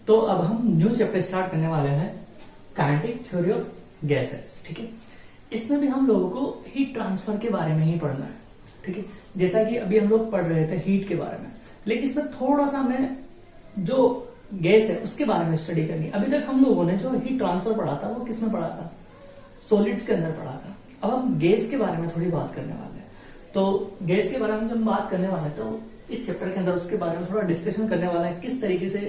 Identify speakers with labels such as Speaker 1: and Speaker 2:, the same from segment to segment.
Speaker 1: तो अब हम न्यू चैप्टर स्टार्ट करने वाले हैं, काइनेटिक थ्योरी ऑफ गैसेस। ठीक है, इसमें भी हम लोगों को हीट ट्रांसफर के बारे में ही पढ़ना है। ठीक है, जैसा कि अभी हम लोग पढ़ रहे थे हीट के बारे में, लेकिन इसमें थोड़ा सा हमें जो गैस है उसके बारे में स्टडी करनी है। अभी तक हम लोगों ने जो हीट ट्रांसफर पढ़ा था वो किसमें पढ़ा था? सॉलिड्स के अंदर पढ़ा था। अब हम गैस के बारे में थोड़ी बात करने वाले हैं। तो गैस के बारे में जब हम बात करने वाले हैं तो इस चैप्टर के अंदर उसके बारे में थोड़ा डिस्कशन करने वाला है, किस तरीके से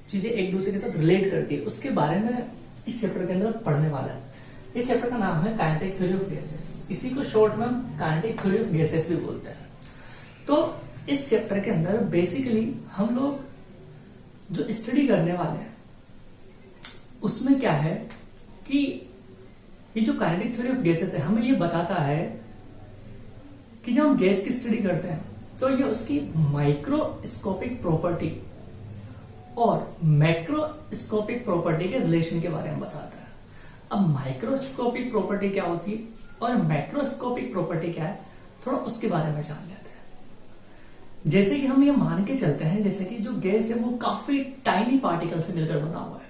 Speaker 1: चीजें एक दूसरे के साथ रिलेट करती है उसके बारे में इस चैप्टर के अंदर पढ़ने वाला है। इस चैप्टर का नाम है काइनेटिक थ्योरी ऑफ गैसेस। इसी को शॉर्ट में हम काइनेटिक थ्योरी ऑफ गैसेस भी बोलते हैं। तो इस चैप्टर के अंदर बेसिकली हम लोग जो स्टडी करने वाले हैं उसमें क्या है कि ये जो काइनेटिक थ्योरी ऑफ गैसेस है हमें ये बताता है कि जब हम गैस की स्टडी करते हैं तो ये उसकी माइक्रोस्कोपिक प्रॉपर्टी और मैक्रोस्कोपिक प्रॉपर्टी के रिलेशन के बारे में बताता है। अब माइक्रोस्कोपिक प्रॉपर्टी क्या होती है और मैक्रोस्कोपिक प्रॉपर्टी क्या है, थोड़ा उसके बारे में जान लेते हैं। जैसे कि हम ये मान के चलते हैं जैसे कि जो गैस है वो काफी टाइनी पार्टिकल से मिलकर बना हुआ है।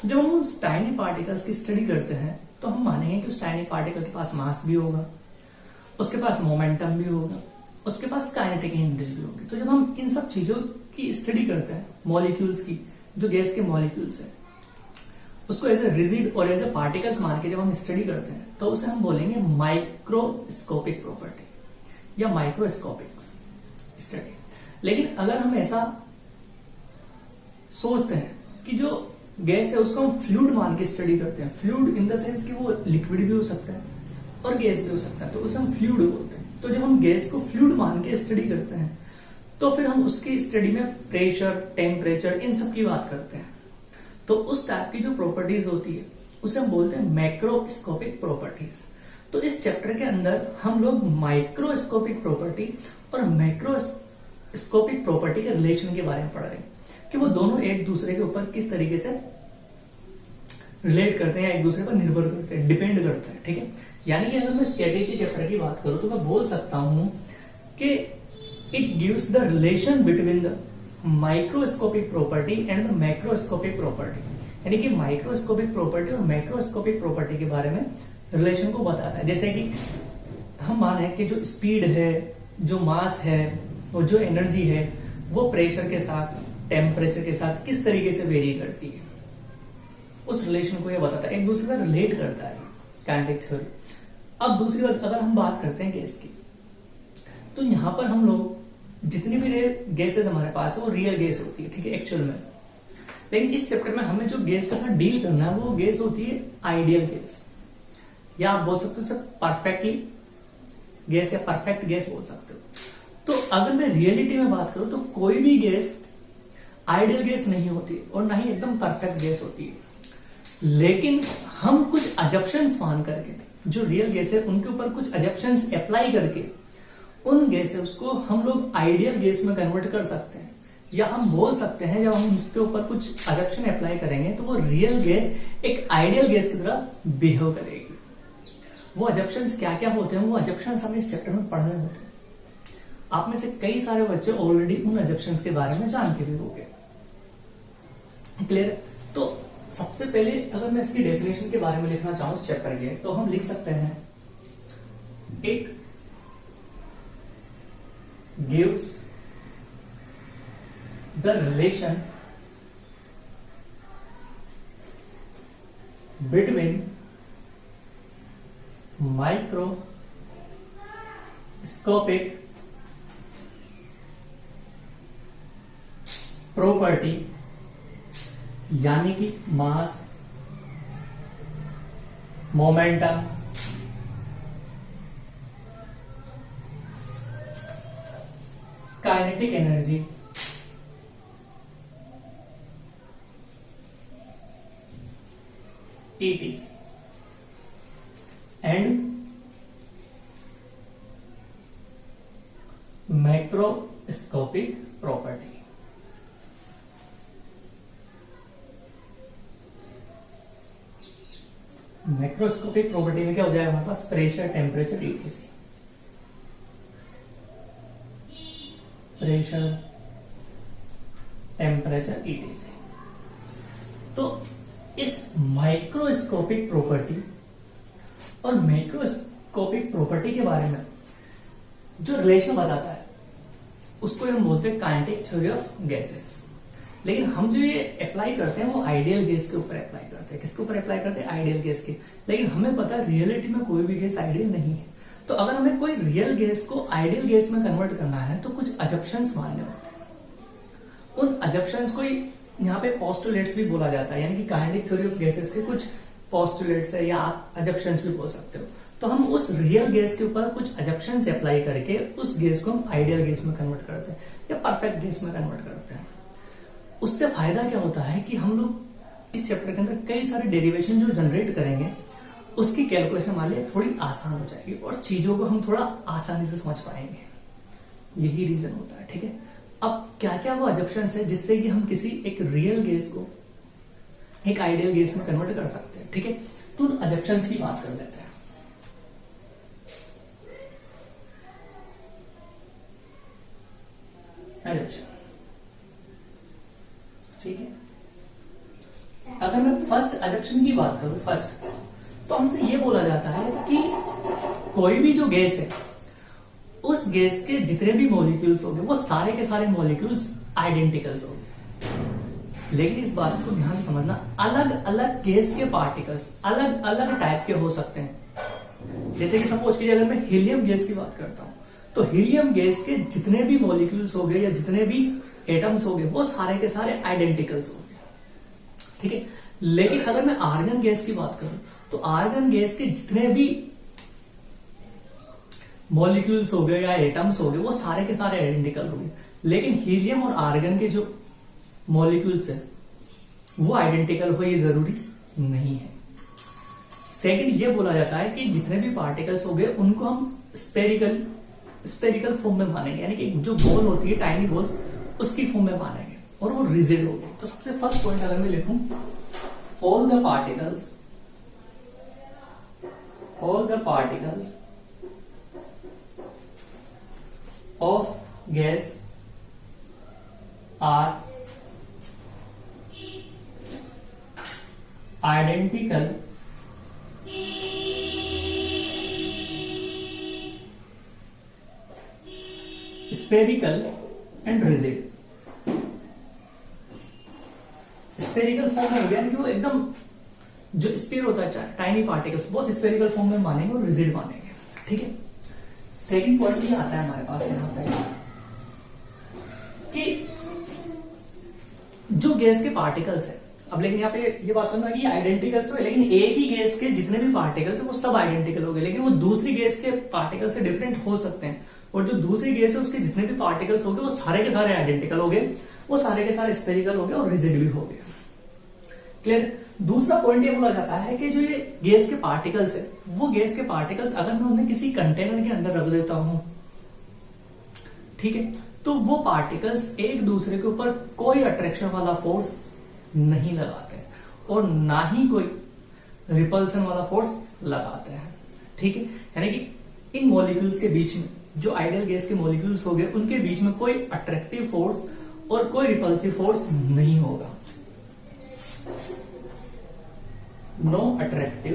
Speaker 1: तो जब हम उस टाइनी पार्टिकल्स की स्टडी करते हैं तो हम मानेंगे कि उस टाइनी पार्टिकल के पास मास भी होगा, उसके पास मोमेंटम भी होगा, उसके पास काइनेटिक एनर्जी भी होगी। तो जब हम इन सब चीजों की स्टडी करते हैं, मॉलिक्यूल्स की, जो गैस के मॉलिक्यूल्स है उसको एज ए रिजिड और एज ए पार्टिकल्स मान के जब हम स्टडी करते हैं तो उसे हम बोलेंगे माइक्रोस्कोपिक प्रॉपर्टी या माइक्रोस्कोपिक स्टडी। लेकिन अगर हम ऐसा सोचते हैं कि जो गैस है उसको हम फ्लूइड मान के स्टडी करते हैं, फ्लूइड इन द सेंस कि वो लिक्विड भी हो सकता है और गैस भी हो सकता है, तो उसे हम फ्लूइड बोलते हैं। तो जब हम गैस को फ्लूइड मान के स्टडी करते हैं तो फिर हम उसकी स्टडी में प्रेशर, टेम्परेचर, इन सब की बात करते हैं। तो उस टाइप की जो प्रॉपर्टीज होती है उसे हम बोलते हैं मैक्रोस्कोपिक प्रॉपर्टीज। तो इस चैप्टर के अंदर हम लोग माइक्रोस्कोपिक प्रॉपर्टी और मैक्रोस्कोपिक प्रॉपर्टी के रिलेशन के बारे में पढ़ रहे हैं कि वो दोनों एक दूसरे के ऊपर किस तरीके से रिलेट करते हैं या एक दूसरे पर निर्भर करते हैं, डिपेंड करते हैं। ठीक है, यानी कि अगर मैं स्ट्रेटेजी चैप्टर की बात करूं तो मैं बोल सकता हूं कि it gives the relation between the microscopic property and the macroscopic property, यानी कि माइक्रोस्कोपिक प्रॉपर्टी और मैक्रोस्कोपिक प्रॉपर्टी के बारे में रिलेशन को बताता है। जैसे कि हम माने कि जो स्पीड है, जो मास है और जो एनर्जी है वो प्रेशर के साथ, टेम्परेचर के साथ किस तरीके से वेरी करती है, उस रिलेशन को ये बताता है, एक दूसरे का रिलेट करता है काइनेटिक थ्योरी। अब दूसरी बात अगर हम बात करते हैं गैस की, तो यहां पर हम लोग जितनी भी गैसेस हमारे पास है वो रियल गैस होती है, ठीक है, एक्चुअल में। लेकिन इस चैप्टर में हमें जो गैस के साथ डील करना है वो गैस होती है आइडियल गैस, या आप बोल सकते हो परफेक्टली गैस या परफेक्ट गैस बोल सकते हो। तो अगर मैं रियलिटी में बात करूं तो कोई भी गैस आइडियल गैस नहीं होती और ना ही एकदम परफेक्ट गैस होती है। लेकिन हम कुछ अजप्शंस मान करके जो रियल गैस है उनके ऊपर कुछ अजप्शंस अप्लाई करके उन गैसेस को हम लोग आइडियल गैस में कन्वर्ट कर सकते हैं, या हम बोल सकते हैं जब हम उसके ऊपर कुछ अजप्शन अप्लाई करेंगे तो वो रियल गैस एक आइडियल गैस की तरह बिहेव करेगी। वो अजप्शंस क्या क्या होते हैं, वो अजप्शंस हमें इस चैप्टर में पढ़ने होते हैं। आप में से कई सारे बच्चे ऑलरेडी उन अजप्शंस के बारे में जानते भी होंगे। क्लियर? तो सबसे पहले अगर मैं इसकी डेफिनेशन के बारे में लिखना चाहूं इस चैप्टर के, तो हम लिख सकते हैं it gives the relation between microscopic property यानी कि mass, momentum, kinetic energy ETC and macroscopic property. Macroscopic property में क्या हो जाएगा हमारे पास? Pressure, temperature, ETC. Pressure, temperature, ETC. तो इस माइक्रोस्कोपिक प्रॉपर्टी और मैक्रोस्कोपिक प्रॉपर्टी के बारे में जो रिलेशन बताता है उसको हम बोलते हैं काइनेटिक थ्योरी ऑफ गैसेस। लेकिन हम जो ये अप्लाई करते हैं वो आइडियल गैस के ऊपर अप्लाई करते हैं। किसके ऊपर अप्लाई करते हैं? आइडियल गैस के। लेकिन हमें पता है रियलिटी में कोई भी गैस आइडियल नहीं है। तो अगर हमें कोई रियल गैस को आइडियल गैस में कन्वर्ट करना है तो कुछ अजम्पशंस मानने होते हैं। उन अजम्पशंस को यहाँ पे पोस्टुलेट्स भी बोला जाता है, यानी कि काइनेटिक थ्योरी ऑफ गैसेस के कुछ पोस्टुलेट्स है या आप अजम्पशंस भी बोल सकते हो। तो हम उस रियल गैस के ऊपर कुछ अजम्पशंस अप्लाई करके उस गैस को हम आइडियल गैस में कन्वर्ट करते हैं या परफेक्ट गैस में कन्वर्ट करते हैं। उससे फायदा क्या होता है कि हम लोग इस चैप्टर के अंदर कई सारे डेरिवेशन जो जनरेट करेंगे उसकी कैलकुलेशन हमारे लिए थोड़ी आसान हो जाएगी और चीजों को हम थोड़ा आसानी से समझ पाएंगे। यही रीजन होता है। ठीक है, अब क्या क्या वो अजम्पशंस है जिससे कि हम किसी एक रियल गैस को एक आइडियल गैस में कन्वर्ट कर सकते हैं। ठीक है, तो उन अजम्पशंस की बात कर लेते हैं। अजम्पशन, ठीक है, अगर मैं फर्स्ट अजम्पशन की बात करूं, फर्स्ट, तो हमसे ये बोला जाता है कि कोई भी जो गैस है उस गैस के जितने भी मॉलिक्यूल्स होंगे वो सारे के सारे मॉलिक्यूल्स आइडेंटिकल्स होंगे। लेकिन इस बात को ध्यान से समझना, अलग अलग गैस के पार्टिकल्स अलग अलग टाइप के हो सकते हैं। जैसे कि सपोज कीजिए अगर मैं हीलियम गैस की बात करता हूं तो हीलियम गैस के जितने भी मॉलिक्यूल्स हो गए या जितने भी एटम्स हो गए वो सारे के सारे आइडेंटिकल्स हो गए। ठीक है, लेकिन अगर मैं आर्गन गैस की बात करूं तो आर्गन गैस के जितने भी मॉलिक्यूल्स हो गए या एटम्स हो गए वो सारे के सारे आइडेंटिकल हो गए। लेकिन हीलियम और आर्गन के जो मॉलिक्यूल्स है वो आइडेंटिकल हो ये जरूरी नहीं है। सेकंड, ये बोला जाता है कि जितने भी पार्टिकल्स हो गए उनको हम स्पेरिकल फॉर्म में मानेंगे, यानी कि जो बॉल होती है टाइनी बॉल्स उसकी फॉर्म में मानेंगे और वो रिजिड होगी। तो सबसे फर्स्ट पॉइंट अगर मैं लिखूं, all the particles of gas are identical spherical and rigid. Spherical form में हो गया कि वो एकदम जो स्पेयर होता है टाइनी पार्टिकल्स बहुत स्पेरिकल फॉर्म में मानेंगे और रिजिड मानेंगे। ठीक है, सेकंड पॉइंट ये आता है हमारे पास यहां पे कि जो गैस के पार्टिकल्स है, अब लेकिन यहाँ पे ये बात समझना कि आइडेंटिकल्स तो है लेकिन एक ही गैस के जितने भी पार्टिकल्स है वो सब आइडेंटिकल हो गए, लेकिन वो दूसरी गैस के पार्टिकल से डिफरेंट हो सकते हैं और जो दूसरी गैस है उसके जितने भी पार्टिकल्स हो गए वो सारे के सारे आइडेंटिकल हो गए, वो सारे के सारे स्पेरिकल हो गए और रिजिड भी हो गए। क्लियर। दूसरा पॉइंट ये बोला जाता है कि जो ये गैस के पार्टिकल्स है वो गैस के पार्टिकल्स अगर मैं उन्हें किसी कंटेनर के अंदर रख देता हूं, ठीक है, तो वो पार्टिकल्स एक दूसरे के ऊपर कोई अट्रैक्शन वाला फोर्स नहीं लगाते और ना ही कोई रिपल्सन वाला फोर्स लगाते हैं। ठीक है, यानी कि इन मॉलिक्यूल्स के बीच में जो आइडियल गैस के मॉलिक्यूल्स हो गए उनके बीच में कोई अट्रैक्टिव फोर्स और कोई रिपल्सिव फोर्स नहीं होगा। No attractive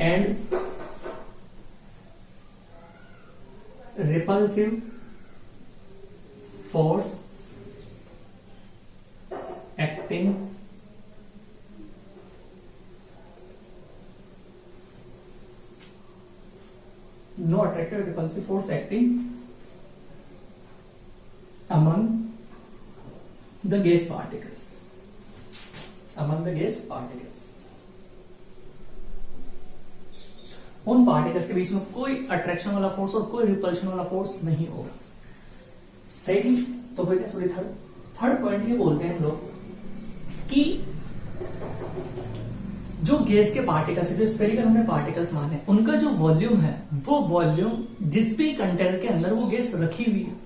Speaker 1: and repulsive force acting no attractive repulsive force acting among the gas particles उन पार्टिकल्स के बीच में कोई अट्रैक्शन वाला फोर्स और कोई रिपल्शन वाला फोर्स नहीं होगा। सेकंड तो हो गया, सॉरी थर्ड पॉइंट ये बोलते हैं हम लोग कि जो गैस के पार्टिकल्स है, जो स्फेरिकल हमने पार्टिकल्स माने, उनका जो वॉल्यूम है वो वॉल्यूम जिस भी कंटेनर के अंदर वो गैस रखी हुई है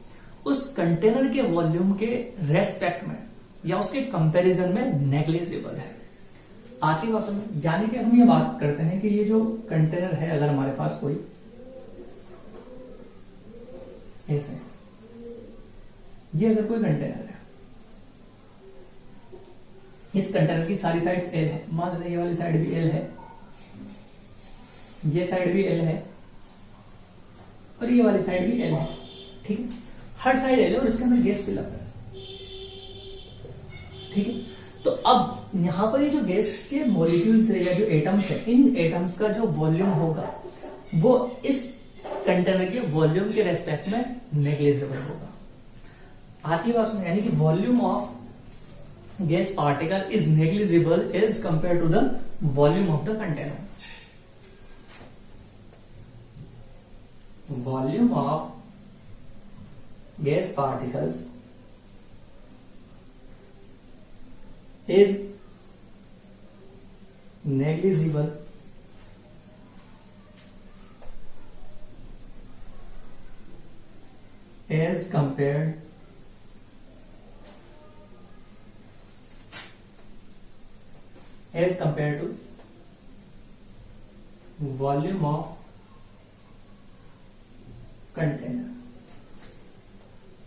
Speaker 1: उस कंटेनर के वॉल्यूम के रेस्पेक्ट में या उसके कंपैरिजन में नेग्लिजिबल है। आखिरी बात समझ, यानी कि हम ये बात करते हैं कि ये जो कंटेनर है अगर हमारे पास कोई ऐसे, ये अगर कोई कंटेनर है इस कंटेनर की सारी साइड्स L है, मान लेते हैं ये वाली साइड भी L है, ये साइड भी L है और ये वाली साइड भी L है, ठीक है। हर साइड L है और इसके अंदर गैस फिलअप है, ठीक है। तो अब यहां पर ये जो गैस के मॉलिक्यूल्स है या जो एटम्स है, इन एटम्स का जो वॉल्यूम होगा वो इस कंटेनर के वॉल्यूम के रेस्पेक्ट में नेग्लिजिबल होगा। आती बात सुनो, यानी कि volume of gas particle is negligible as compared to the volume of the container. Volume of gas particles is negligible as compared to volume of container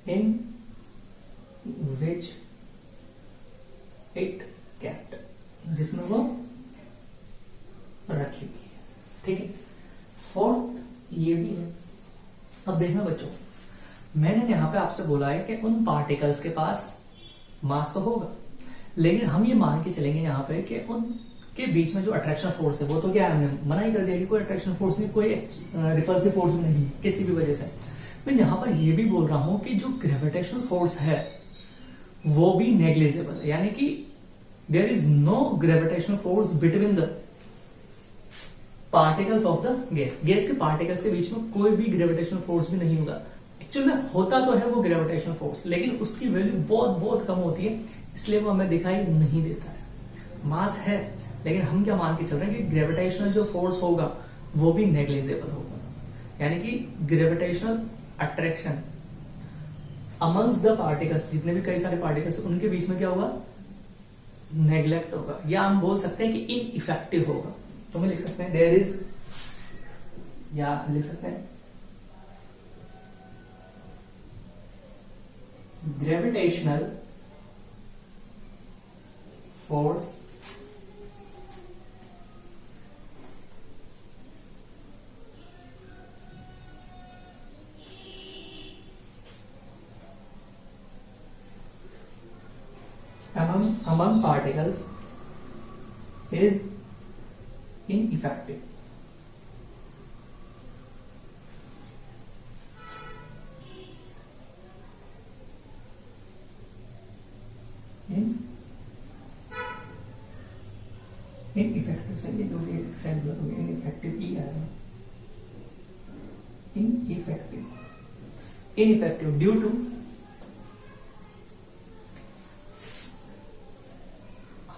Speaker 1: in which it kept, जिसमें वो रखी हुई है, ठीक है। फोर्थ ये भी है। अब देखना बच्चों, मैंने यहां पे आपसे बोला है कि उन पार्टिकल्स के पास मास तो होगा, लेकिन हम ये मान के चलेंगे यहां पे कि उनके बीच में जो अट्रैक्शन फोर्स है वो तो क्या है, हमने मना ही कर दिया कि कोई अट्रैक्शन फोर्स नहीं, कोई रिपल्सिव फोर्स नहीं किसी भी वजह से। मैं यहां पर ये भी बोल रहा हूं कि जो ग्रेविटेशनल फोर्स है वो भी नेग्लिजिबल है, यानी कि there is no gravitational force between the particles of the gas. Gas के पार्टिकल्स के बीच में कोई भी ग्रेविटेशनल फोर्स भी नहीं होगा। एक्चुअल में होता तो है वो ग्रेविटेशनल फोर्स, लेकिन उसकी वैल्यू बहुत बहुत कम होती है, इसलिए वो हमें दिखाई नहीं देता है। मास है, लेकिन हम क्या मान के चल रहे हैं कि ग्रेविटेशनल जो फोर्स होगा वो भी नेग्लिजिबल होगा, यानी कि gravitational attraction amongst the particles, जितने भी कई सारे पार्टिकल्स उनके बीच में क्या होगा, नेग्लेक्ट होगा, या हम बोल सकते हैं कि इनइफेक्टिव होगा। तो हम लिख सकते हैं देयर इज, या लिख सकते हैं gravitational force among particles is ineffective. Ineffective से ये जो भी एक्सेंट लगोगे, इनइफेक्टिव ई आएगा, ineffective due to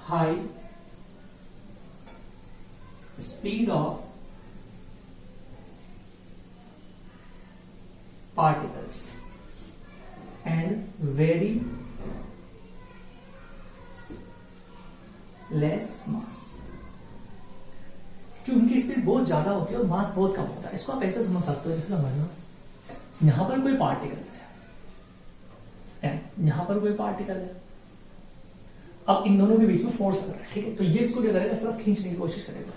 Speaker 1: high speed of particles and very less mass। क्योंकि उनकी स्पीड बहुत ज्यादा होती है और मास बहुत कम होता है। इसको आप ऐसे समझ सकते हो, जैसे समझना यहां पर कोई पार्टिकल्स है, यहां पर कोई पार्टिकल है, अब इन दोनों के बीच में फोर्स लग रहा है, ठीक है। तो ये इसको क्या करेगा, सिर्फ खींचने की कोशिश करेगा,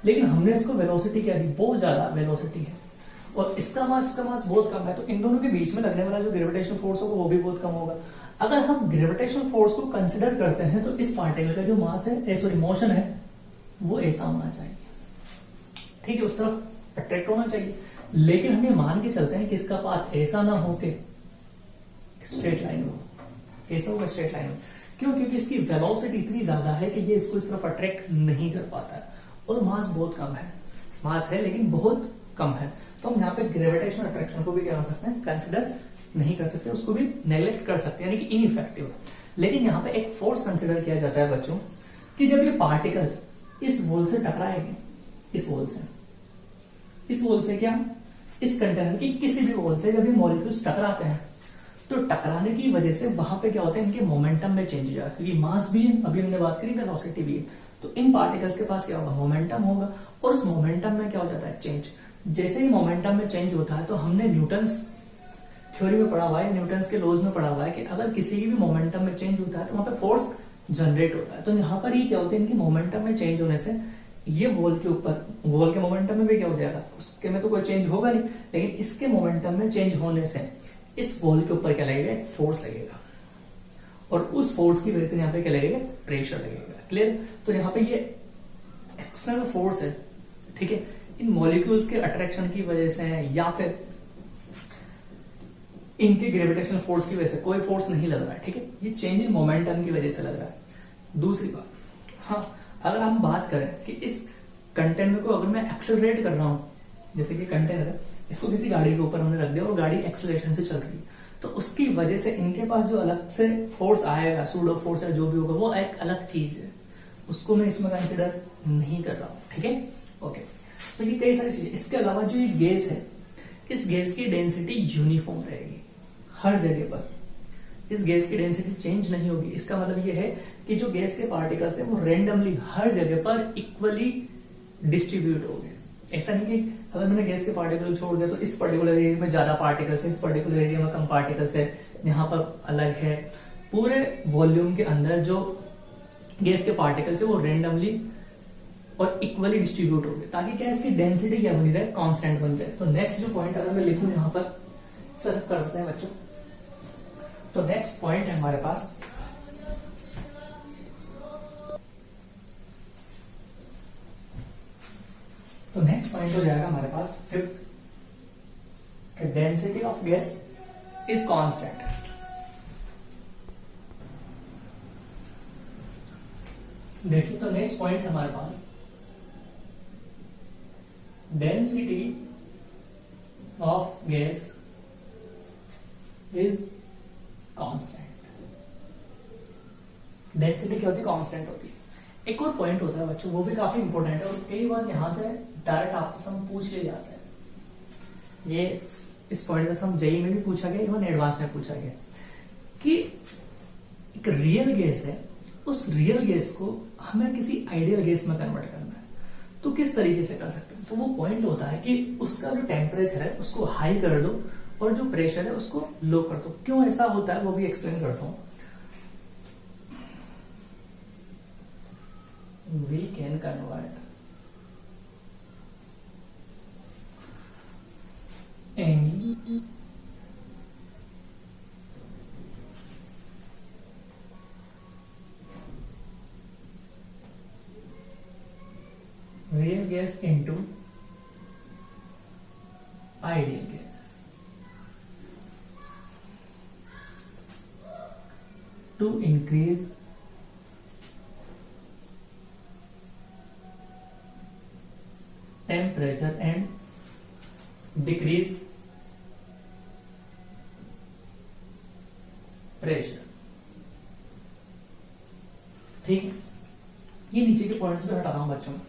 Speaker 1: लेकिन हमने इसको वेलोसिटी क्या दी, बहुत ज्यादा वेलोसिटी है, और इसका मास बहुत कम है, तो इन दोनों के बीच में लगने वाला जो ग्रेविटेशनल फोर्स होगा वो भी बहुत कम होगा। अगर हम ग्रेविटेशनल फोर्स को कंसिडर करते हैं तो इस पार्टिकल का जो मास है, सॉरी मोशन है, वो ऐसा होना चाहिए, ठीक है, उस तरफ अट्रैक्ट होना चाहिए। लेकिन हम ये मान के चलते हैं कि इसका पाथ ऐसा ना हो के स्ट्रेट लाइन हो। कैसा होगा, स्ट्रेट लाइन हो। क्यों? क्योंकि इसकी वेलोसिटी इतनी ज्यादा है कि ये इसको इस तरफ अट्रैक्ट नहीं कर पाता है, और मास बहुत कम है, मास है लेकिन बहुत कम है। तो हम यहाँ पे ग्रेविटेशनल अट्रैक्शन को भी क्या कर सकते हैं, कंसिडर नहीं कर सकते, उसको भी नेग्लेक्ट कर सकते हैं, यानी कि इनइफेक्टिव है। लेकिन यहाँ पे एक फोर्स कंसिडर किया जाता है बच्चों, कि जब ये पार्टिकल्स इस वॉल से टकराएंगे, इस वॉल से क्या, इस कंटेनर की किसी भी वॉल से जब ये मॉलिक्यूल्स टकराते हैं, तो टकराने की वजह से वहां पे क्या होता है, इनके मोमेंटम में चेंज हो जाएगा, क्योंकि मास भी है, अभी हमने बात करी वेलोसिटी भी है, तो इन पार्टिकल्स के पास क्या होगा, मोमेंटम होगा, और उस मोमेंटम में क्या हो जाता है, चेंज। जैसे ही मोमेंटम में चेंज होता है, तो हमने न्यूटन्स थ्योरी में पढ़ा हुआ है, न्यूटन्स के लॉज में पढ़ा हुआ है कि अगर किसी की भी मोमेंटम में चेंज होता है तो वहां पे फोर्स जनरेट होता है। तो यहाँ पर ये क्या होता है, इनकी मोमेंटम में चेंज होने से ये वॉल के ऊपर, वॉल के मोमेंटम में भी क्या हो जाएगा, उसके में तो कोई चेंज होगा नहीं, लेकिन इसके मोमेंटम में चेंज होने से इस वॉल के ऊपर क्या लगेगा, एक फोर्स लगेगा, और उस फोर्स की वजह से यहाँ पे क्या लगेगा, प्रेशर लगेगा। क्लियर। तो यहाँ पे ये एक्सटर्नल फोर्स है, ठीक है, इन मॉलिक्यूल्स के अट्रैक्शन की वजह से है, या फिर इनके ग्रेविटेशनल फोर्स की वजह से, कोई फोर्स नहीं लग रहा है, ठीक है, ये चेंज इन मोमेंटम की वजह से लग रहा है। दूसरी बात, हाँ, अगर हम बात करें कि इस कंटेनर को अगर मैं एक्सेलरेट कर रहा हूं, जैसे कि कंटेनर है, इसको किसी गाड़ी के ऊपर हमने रख दिया और गाड़ी एक्सेलरेशन से चल रही है, तो उसकी वजह से इनके पास जो अलग से फोर्स आएगा, सूडो फोर्स है जो भी होगा, वो एक अलग चीज है, उसको मैं इसमें कंसिडर नहीं कर रहा हूं, ठीक है। ओके, तो ये कई सारी चीजें। इसके अलावा जो ये गैस है, इस गैस की डेंसिटी यूनिफॉर्म रहेगी हर जगह पर, इस गैस की डेंसिटी चेंज नहीं होगी। इसका मतलब ये है कि जो गैस के पार्टिकल्स है वो रेंडमली हर जगह पर इक्वली डिस्ट्रीब्यूट हो गए। ऐसा नहीं कि अगर मैंने गैस के पार्टिकल छोड़ दिया तो इस पर्टिकुलर एरिया में ज्यादा पार्टिकल्स है, इस पर्टिकुलर एरिया में कम पार्टिकल्स है, यहाँ पर अलग है। पूरे वॉल्यूम के अंदर जो गैस के पार्टिकल्स है वो रेंडमली और इक्वली डिस्ट्रीब्यूट हो गए, ताकि क्या इसकी डेंसिटी क्या बनी रहे, कांस्टेंट बन जाए। तो नेक्स्ट जो पॉइंट अगर मैं लिखूं यहाँ पर, सर्व कर देते हैं बच्चों। तो नेक्स्ट पॉइंट है हमारे पास, तो नेक्स्ट पॉइंट हो जाएगा हमारे पास fifth, density of gas is constant. देखिए, तो नेक्स्ट पॉइंट है हमारे पास, density of gas is constant. Density क्या होती है, कांस्टेंट होती है। एक और पॉइंट होता है बच्चों, वो भी काफी इंपॉर्टेंट है और कई बार यहां से डायरेक्ट आपसे सम पूछ लिया जाता है। ये इस पॉइंट का सम जेईई में भी पूछा गया, इवन एडवांस में पूछा गया, कि एक रियल गैस है, उस रियल गैस को हमें किसी आइडियल गैस में कन्वर्ट करना है, तो किस तरीके से कर सकते हैं। तो वो पॉइंट होता है कि उसका जो टेम्परेचर है उसको हाई कर दो और जो प्रेशर है उसको लो कर दो। क्यों ऐसा होता है वो भी एक्सप्लेन करता हूं। We can convert any real gas into ideal gas to increase temperature and decrease pressure। ठीक है, ये नीचे के पॉइंट्स पे हटाता हूं बच्चों में।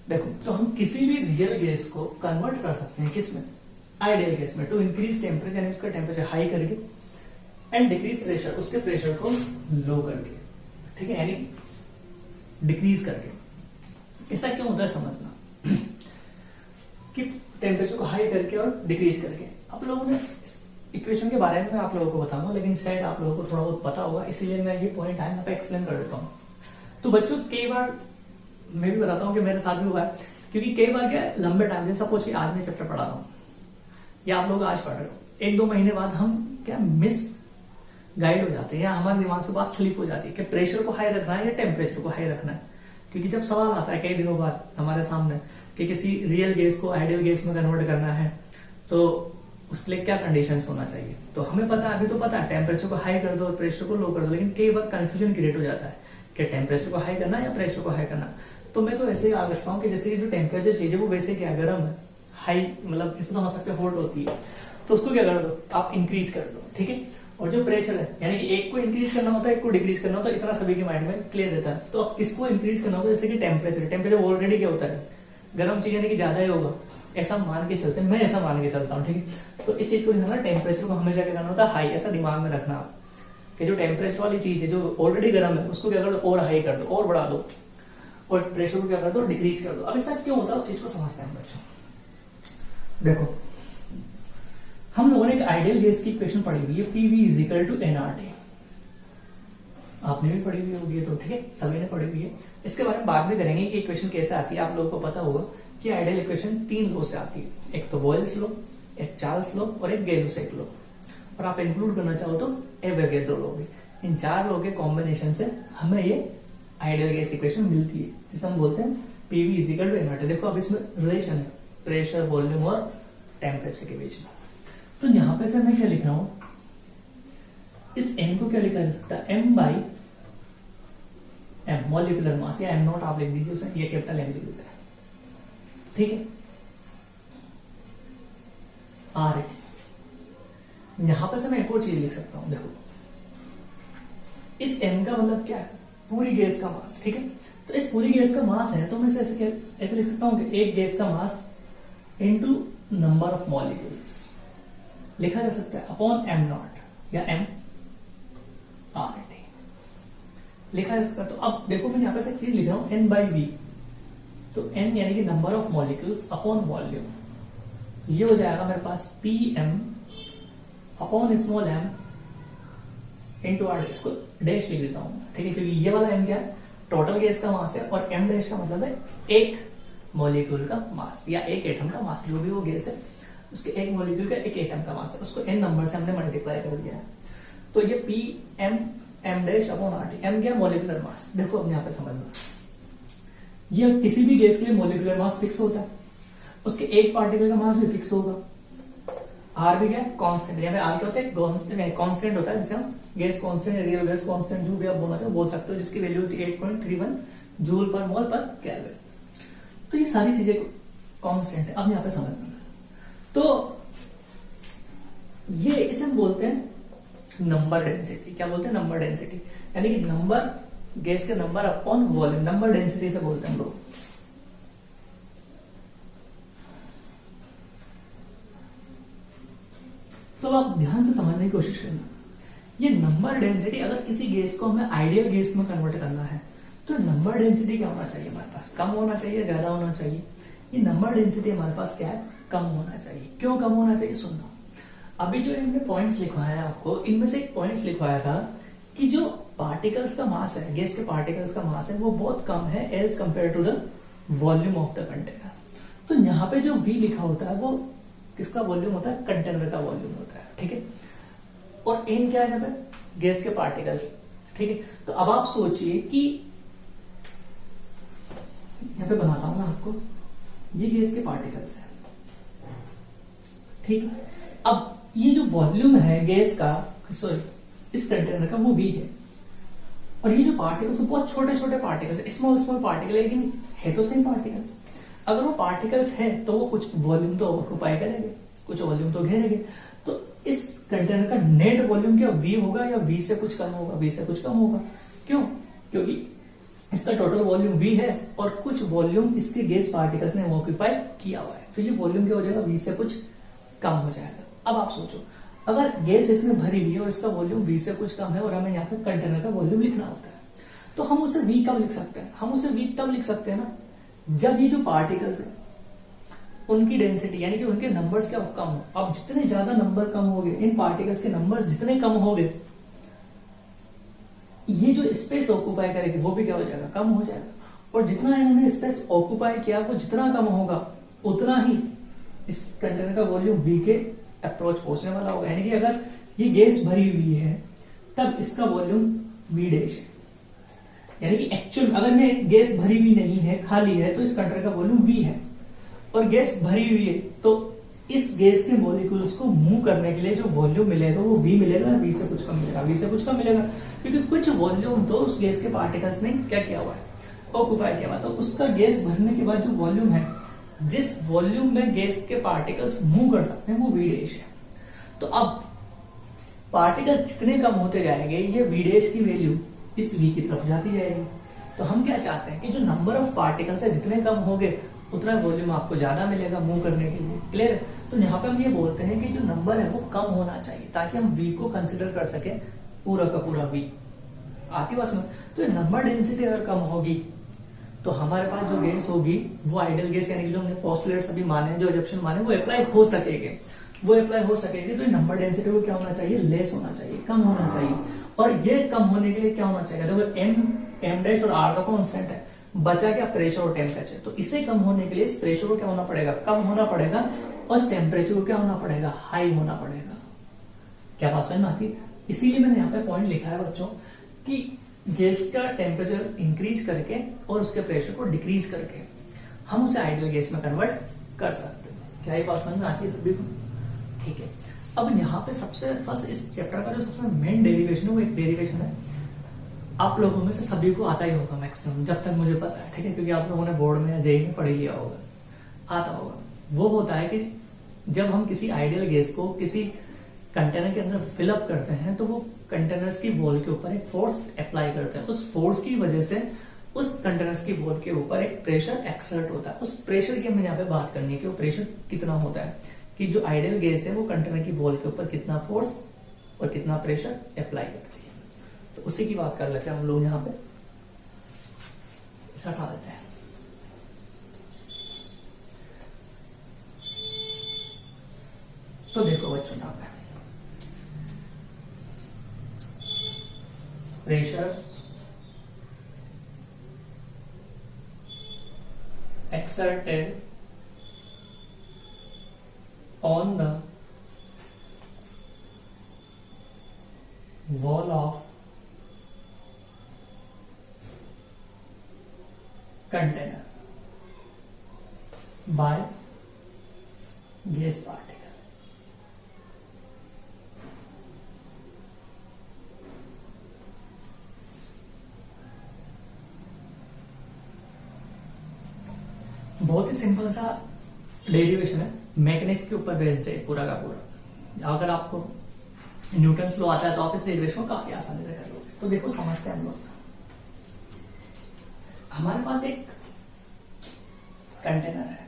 Speaker 1: देखो, तो हम किसी भी रियल गैस को कन्वर्ट कर सकते हैं किसमें, आइडियल गैस में, टू इंक्रीज टेम्परेचर, यानी उसका टेम्परेचर हाई करके, एंड डिक्रीज प्रेशर, उसके प्रेशर को लो करके, ठीक है, यानी डिक्रीज करके। ऐसा क्यों होता है समझना, कि टेम्परेचर को हाई करके और डिक्रीज करके। आप लोगों ने इस इक्वेशन के बारे में मैं आप लोगों को बताऊंगा, लेकिन शायद आप लोगों को थोड़ा बहुत पता होगा, इसीलिए मैं ये पॉइंट यहाँ पे एक्सप्लेन कर देता हूँ। तो बच्चों, कई बार मैं भी बताता हूँ कि मेरे साथ भी हुआ है, क्योंकि कई बार क्या लंबे टाइम से, सपोज कि आज मैं चैप्टर पढ़ा रहा हूँ या आप लोग आज पढ़ रहे हो, 1-2 महीने बाद हम क्या मिस गाइड हो जाते हैं, या हमारे दिमाग से बात स्लिप हो जाती है कि प्रेशर को हाई रखना है या टेम्परेचर को हाई रखना है। क्योंकि जब सवाल आता है कई दिनों बाद हमारे सामने कि किसी रियल गैस को आइडियल गैस में कन्वर्ट करना है, तो उसके लिए क्या कंडीशंस होना चाहिए, तो हमें पता है, अभी तो पता है टेम्परेचर को हाई कर दो और प्रेशर को लो कर दो, लेकिन कई बार कंफ्यूजन क्रिएट हो जाता है कि टेम्परेचर को हाई करना है या प्रेशर को हाई करना। तो मैं तो ऐसे ही याद रखता हूँ कि जैसे जो टेम्परेचर चाहिए वो वैसे क्या गर्म है, हाई मतलब इसे समझ सकते हॉट होती है, तो उसको क्या कर दो, आप इंक्रीज कर दो, ठीक है। और जो प्रेशर है, यानी कि एक को इंक्रीज करना होता है, एक को डिक्रीज करना होता है, इतना सभी के माइंड में क्लियर रहता है। तो अब किसको इंक्रीज करना होता है, जैसे कि टेम्परेचर ऑलरेडी क्या होता है, गर्म चीज यानी कि ज्यादा ही होगा, ऐसा मान के चलते हैं, मैं ऐसा मान के चलता हूँ, ठीक है। तो इस चीज को हमारा टेम्परेचर को हमेशा क्या करना होता है, हाई, ऐसा दिमाग में रखना आप कि जो टेम्परेचर वाली चीज है जो ऑलरेडी गर्म है उसको क्या कर दो, और हाई कर दो, और बढ़ा दो, और प्रेशर को क्या कर दो, डिक्रीज कर दो। अब ऐसा क्यों होता है उस चीज को समझते हैं बच्चों। देखो हम लोगों ने एक आइडियल गैस की इक्वेशन पढ़ी हुई है, PV is equal to nRT, आपने भी पढ़ी हुई होगी तो, ठीक है, सभी ने पढ़ी हुई है। इसके बारे में बात भी करेंगे कि इक्वेशन कैसे आती है। आप लोगों को पता होगा कि आइडियल इक्वेशन 3 लॉ से आती है, एक तो बॉयल्स लॉ, एक चार्ल्स लॉ और एक गै-लुसेक लॉ, और आप इंक्लूड करना चाहो तो एवोगैड्रो लॉ भी। इन 4 लॉ के कॉम्बिनेशन से हमें ये आइडियल गैस इक्वेशन मिलती है, जिसे हम बोलते हैं PV is equal to nRT। देखो अब इसमें रिलेशन है प्रेशर, वॉल्यूम और टेम्परेचर के बीच में। तो यहां पे से मैं क्या लिख रहा हूं, इस n को क्या लिखा जा सकता है, m by m, molecular mass, या m नॉट आप लिख दीजिए उसे, ये कैपिटल M लिख देता है, ठीक है। R यहां पे से मैं एक और चीज लिख सकता हूं, देखो इस m का मतलब क्या है, पूरी गैस का मास, ठीक है। तो इस पूरी गैस का मास है तो मैं ऐसे लिख सकता हूं कि एक गैस का mass into number of molecules लिखा जा सकता है अपॉन m नॉट या m RT लिखा जा सकता है। तो अब देखो मैं यहाँ पे से चीज लिख रहा हूं n बाई वी, तो n यानी कि number of molecules upon volume, ये हो जाएगा मेरे पास PM upon small m into R। इसको डैश लिख देता हूं, ठीक है, क्योंकि ये वाला m क्या है, टोटल गैस का मास है, और m डैश का मतलब है एक मॉलिक्यूल का मास या एक एटम का मास, जो भी वो गैस है उसके एक मॉलिक्यूल का एक एटम का मास है, उसको n नंबर से हमने मल्टीप्लाई कर दिया है। तो ये PM m dash upon RT, m क्या, मॉलिक्यूलर मास। देखो अब यहाँ पे समझना, ये किसी भी गैस के लिए मॉलिक्यूलर मास फिक्स होता है, उसके एक पार्टिकल का मास भी फिक्स होगा। R भी क्या है, कांस्टेंट, या फिर R क्या होता है, कांस्टेंट होता है, जिसे हम gas constant, real gas constant, जो भी आप बोलना चाहो बोल सकते हो, जिसकी वैल्यू होती है 8.31 जूल पर मोल पर केल्विन। तो ये सारी चीजें कांस्टेंट है। अब यहाँ पे समझना, तो ये इसे हम बोलते हैं नंबर डेंसिटी। क्या बोलते हैं, नंबर डेंसिटी, यानी कि नंबर, गैस के number upon volume, number density से बोलते हैं हम लोग। तो आप ध्यान से समझने की कोशिश करना, ये नंबर डेंसिटी, अगर किसी गैस को हमें आइडियल गैस में कन्वर्ट करना है तो नंबर डेंसिटी क्या होना चाहिए हमारे पास, कम होना चाहिए, ज्यादा होना चाहिए। ये नंबर डेंसिटी हमारे पास क्या है, कम होना चाहिए। क्यों कम होना चाहिए, सुनना। अभी जो इनमें पॉइंट्स लिखवाया है आपको, इनमें से एक पॉइंट्स लिखवाया था कि जो पार्टिकल्स का मास है, गैस के पार्टिकल्स का मास है, वो बहुत कम है as compared to the volume of the container. तो यहाँ पे जो V लिखा होता है वो किसका वॉल्यूम होता है, कंटेनर का वॉल्यूम होता है, ठीक है। और n क्या है यहाँ पे, गैस के पार्टिकल्स, ठीक है। तो अब आप सोचिए कि यहाँ पे बनाता हूं ना आपको, ये गैस के पार्टिकल्स है, ठीक है। अब ये जो वॉल्यूम है गैस का, सॉरी इस कंटेनर का, वो V है, और ये जो पार्टिकल्स बहुत छोटे छोटे पार्टिकल्स, स्मॉल स्मॉल पार्टिकल, लेकिन है तो सेम पार्टिकल्स। अगर वो पार्टिकल्स है तो वो कुछ वॉल्यूम तो ऑक्यूपाई करेंगे, कुछ वॉल्यूम तो घेरेंगे। तो इस कंटेनर का नेट वॉल्यूम क्या V होगा, या V से कुछ कम होगा, V से कुछ कम होगा। क्यों, क्योंकि इसका टोटल वॉल्यूम V है और कुछ वॉल्यूम इसके गैस पार्टिकल्स ने ऑक्यूपाई किया हुआ है, तो ये वॉल्यूम क्या हो जाएगा, V से कुछ कम हो जाएगा। अब आप सोचो, अगर गैस इसमें भरी हुई है और इसका वॉल्यूम V से कुछ कम है, और हमें यहाँ पे कंटेनर का वॉल्यूम लिखना होता है, तो हम उसे V कब लिख सकते हैं, हम उसे V तब लिख सकते हैं ना, जब ये जो पार्टिकल्स है उनकी डेंसिटी, यानी कि उनके नंबर्स क्या कम हो। अब जितने ज्यादा नंबर कम हो गए, इन पार्टिकल्स के नंबर्स जितने कम हो गए, ये जो स्पेस ऑक्यूपाई करेगी वो भी क्या हो जाएगा, कम हो जाएगा। और जितना इन्होंने स्पेस ऑक्यूपाई किया वो जितना कम होगा, उतना ही इस कंटेनर का वॉल्यूम V के अप्रोच पहुंचने वाला होगा। यानी कि अगर ये गैस भरी हुई है तब इसका वॉल्यूम V डैश है, यानी कि एक्चुअल अगर मैं गैस भरी हुई नहीं है, खाली है, तो इस कंटेनर का वॉल्यूम V है। और गैस भरी हुई है तो इस गैस के मॉलिक्यूल्स को मूव करने के लिए जो वॉल्यूम मिलेगा वो V मिलेगा, V से कुछ कम मिलेगा, V से कुछ कम मिलेगा, क्योंकि कुछ वॉल्यूम तो उस गैस के पार्टिकल्स ने क्या किया हुआ है, ऑक्यूपाई किया हुआ। तो उसका गैस भरने के बाद जो वॉल्यूम है, जिस वॉल्यूम में गैस के पार्टिकल्स मूव कर सकते हैं, वो V डैश है। तो अब पार्टिकल जितने कम होते जाएंगे, ये V डैश की वैल्यू इस V की तरफ जाती जाएगी। तो हम क्या चाहते हैं कि जो नंबर ऑफ पार्टिकल्स है जितने कम होंगे उतना वॉल्यूम आपको ज्यादा मिलेगा मूव करने के लिए। क्लियर है? तो यहाँ पे हम ये बोलते हैं कि जो नंबर है वो कम होना चाहिए ताकि हम v को कंसिडर कर सके पूरा का पूरा v। आती बात समझ? तो नंबर डेंसिटी अगर कम होगी तो हमारे पास जो गैस होगी वो आइडियल गैस, यानी कि जो हमने पोस्टुलेट्स अभी माने, जो एजम्पशन माने, वो अप्लाई हो सकेंगे, वो अप्लाई हो सकेंगे। तो नंबर डेंसिटी को क्या होना चाहिए? लेस होना चाहिए, कम होना चाहिए। और ये कम होने के लिए क्या होना चाहिए? देखो एम डैश और आर का कांस्टेंट है, बचा क्या? प्रेशर और टेम्परेचर। तो इसे कम होने के लिए इस प्रेशर को क्या होना पड़ेगा? कम होना पड़ेगा, और इस टेम्परेचर को क्या होना पड़ेगा? हाई होना पड़ेगा। क्या बात समझ में आती? इसीलिए मैंने यहाँ पे पॉइंट लिखा है बच्चों कि गैस का टेम्परेचर इंक्रीज करके और उसके प्रेशर को डिक्रीज करके हम उसे आइडियल गैस में कन्वर्ट कर सकते हैं। क्या ये बात समझ में आती है सभी को? ठीक है। अब यहाँ पे सबसे फर्स्ट इस चैप्टर का जो सबसे मेन डेरिवेशन है वो एक डेरिवेशन है, आप लोगों में से सभी को आता ही होगा मैक्सिमम, जब तक मुझे पता है, ठीक है, क्योंकि आप लोगों ने बोर्ड में या जेईई में पढ़ लिया होगा, आता होगा। वो होता है कि जब हम किसी आइडियल गैस को किसी कंटेनर के अंदर फिलअप करते हैं तो वो कंटेनर्स की वॉल के ऊपर एक फोर्स अप्लाई करते हैं। उस फोर्स की वजह से उस कंटेनर्स की वॉल के ऊपर एक प्रेशर एक्सर्ट होता है। उस प्रेशर की हमें यहाँ पे बात करनी है कि वो प्रेशर कितना होता है, कि जो आइडियल गैस है वो कंटेनर की वॉल के ऊपर कितना फोर्स और कितना प्रेशर अप्लाई करती है। तो उसी की बात कर लेते हैं हम लोग। यहाँ पे इसे हटा देते हैं। तो देखो बच्चों, यहाँ पे pressure exerted on the wall of container by gas particle। बहुत ही सिंपल सा डेरिवेशन है, मैकेनिक्स के ऊपर बेस्ड है पूरा का पूरा। अगर आपको न्यूटन्स लॉ आता है तो आप इस डेरिवेशन को काफी आसानी से कर लोगे। तो देखो समझते हैं हम लोग। हमारे पास एक कंटेनर है,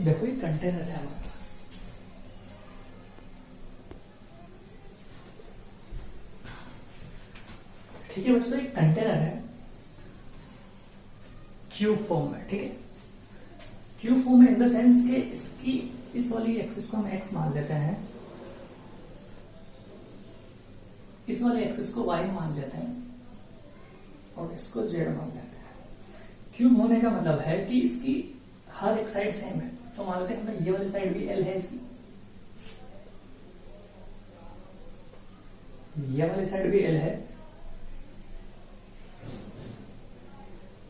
Speaker 1: देखो ये कंटेनर है हमारे पास, ठीक है बच्चों। तो एक कंटेनर है क्यूब फॉर्म में, ठीक है, क्यूब फॉर्म में इन द सेंस के इसकी इस वाली एक्सिस को हम एक्स मान लेते हैं, इस वाले एक्सिस को वाई मान लेते हैं और इसको जेड मान लेते हैं। क्यूब होने का मतलब है कि इसकी हर एक साइड सेम है। तो मान लेते हैं ये वाली साइड भी एल है इसकी, ये वाली साइड भी एल है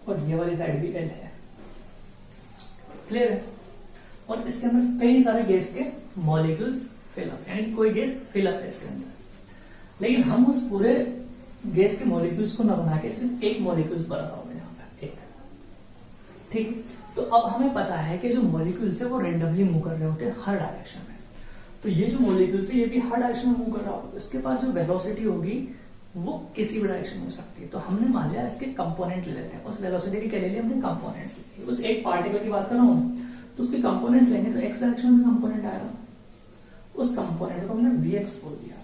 Speaker 1: और ये वाली साइड भी एल है। क्लियर है? और इसके अंदर कई सारे गैस के मॉलिक्यूल्स फिलअप, यानी कोई गैस फिलअप है इसके अंदर, लेकिन हम उस पूरे गैस के मॉलिक्यूल्स को न बना के सिर्फ एक मॉलिक्यूल्स बना रहा हूं यहाँ पे, एक। ठीक। तो अब हमें पता है कि जो मॉलिक्यूल्स है वो रेंडमली मूव कर रहे होते हैं हर डायरेक्शन में। तो ये जो मॉलिक्यूल्स है ये भी हर डायरेक्शन में मूव कर रहा होगा। इसके पास जो वेलोसिटी होगी वो किसी भी डायरेक्शन में हो सकती है। तो हमने मान लिया इसके कंपोनेंट ले लेते हैं, उस वेलोसिटी की क्या ले लिया हमने? कंपोनेंट्स। उस एक पार्टिकल की बात कर रहा हूँ तो उसके कंपोनेंट्स लेंगे तो एक्स डायरेक्शन में कंपोनेंट आएगा, उस कंपोनेंट को हमने वी एक्स बोल दिया।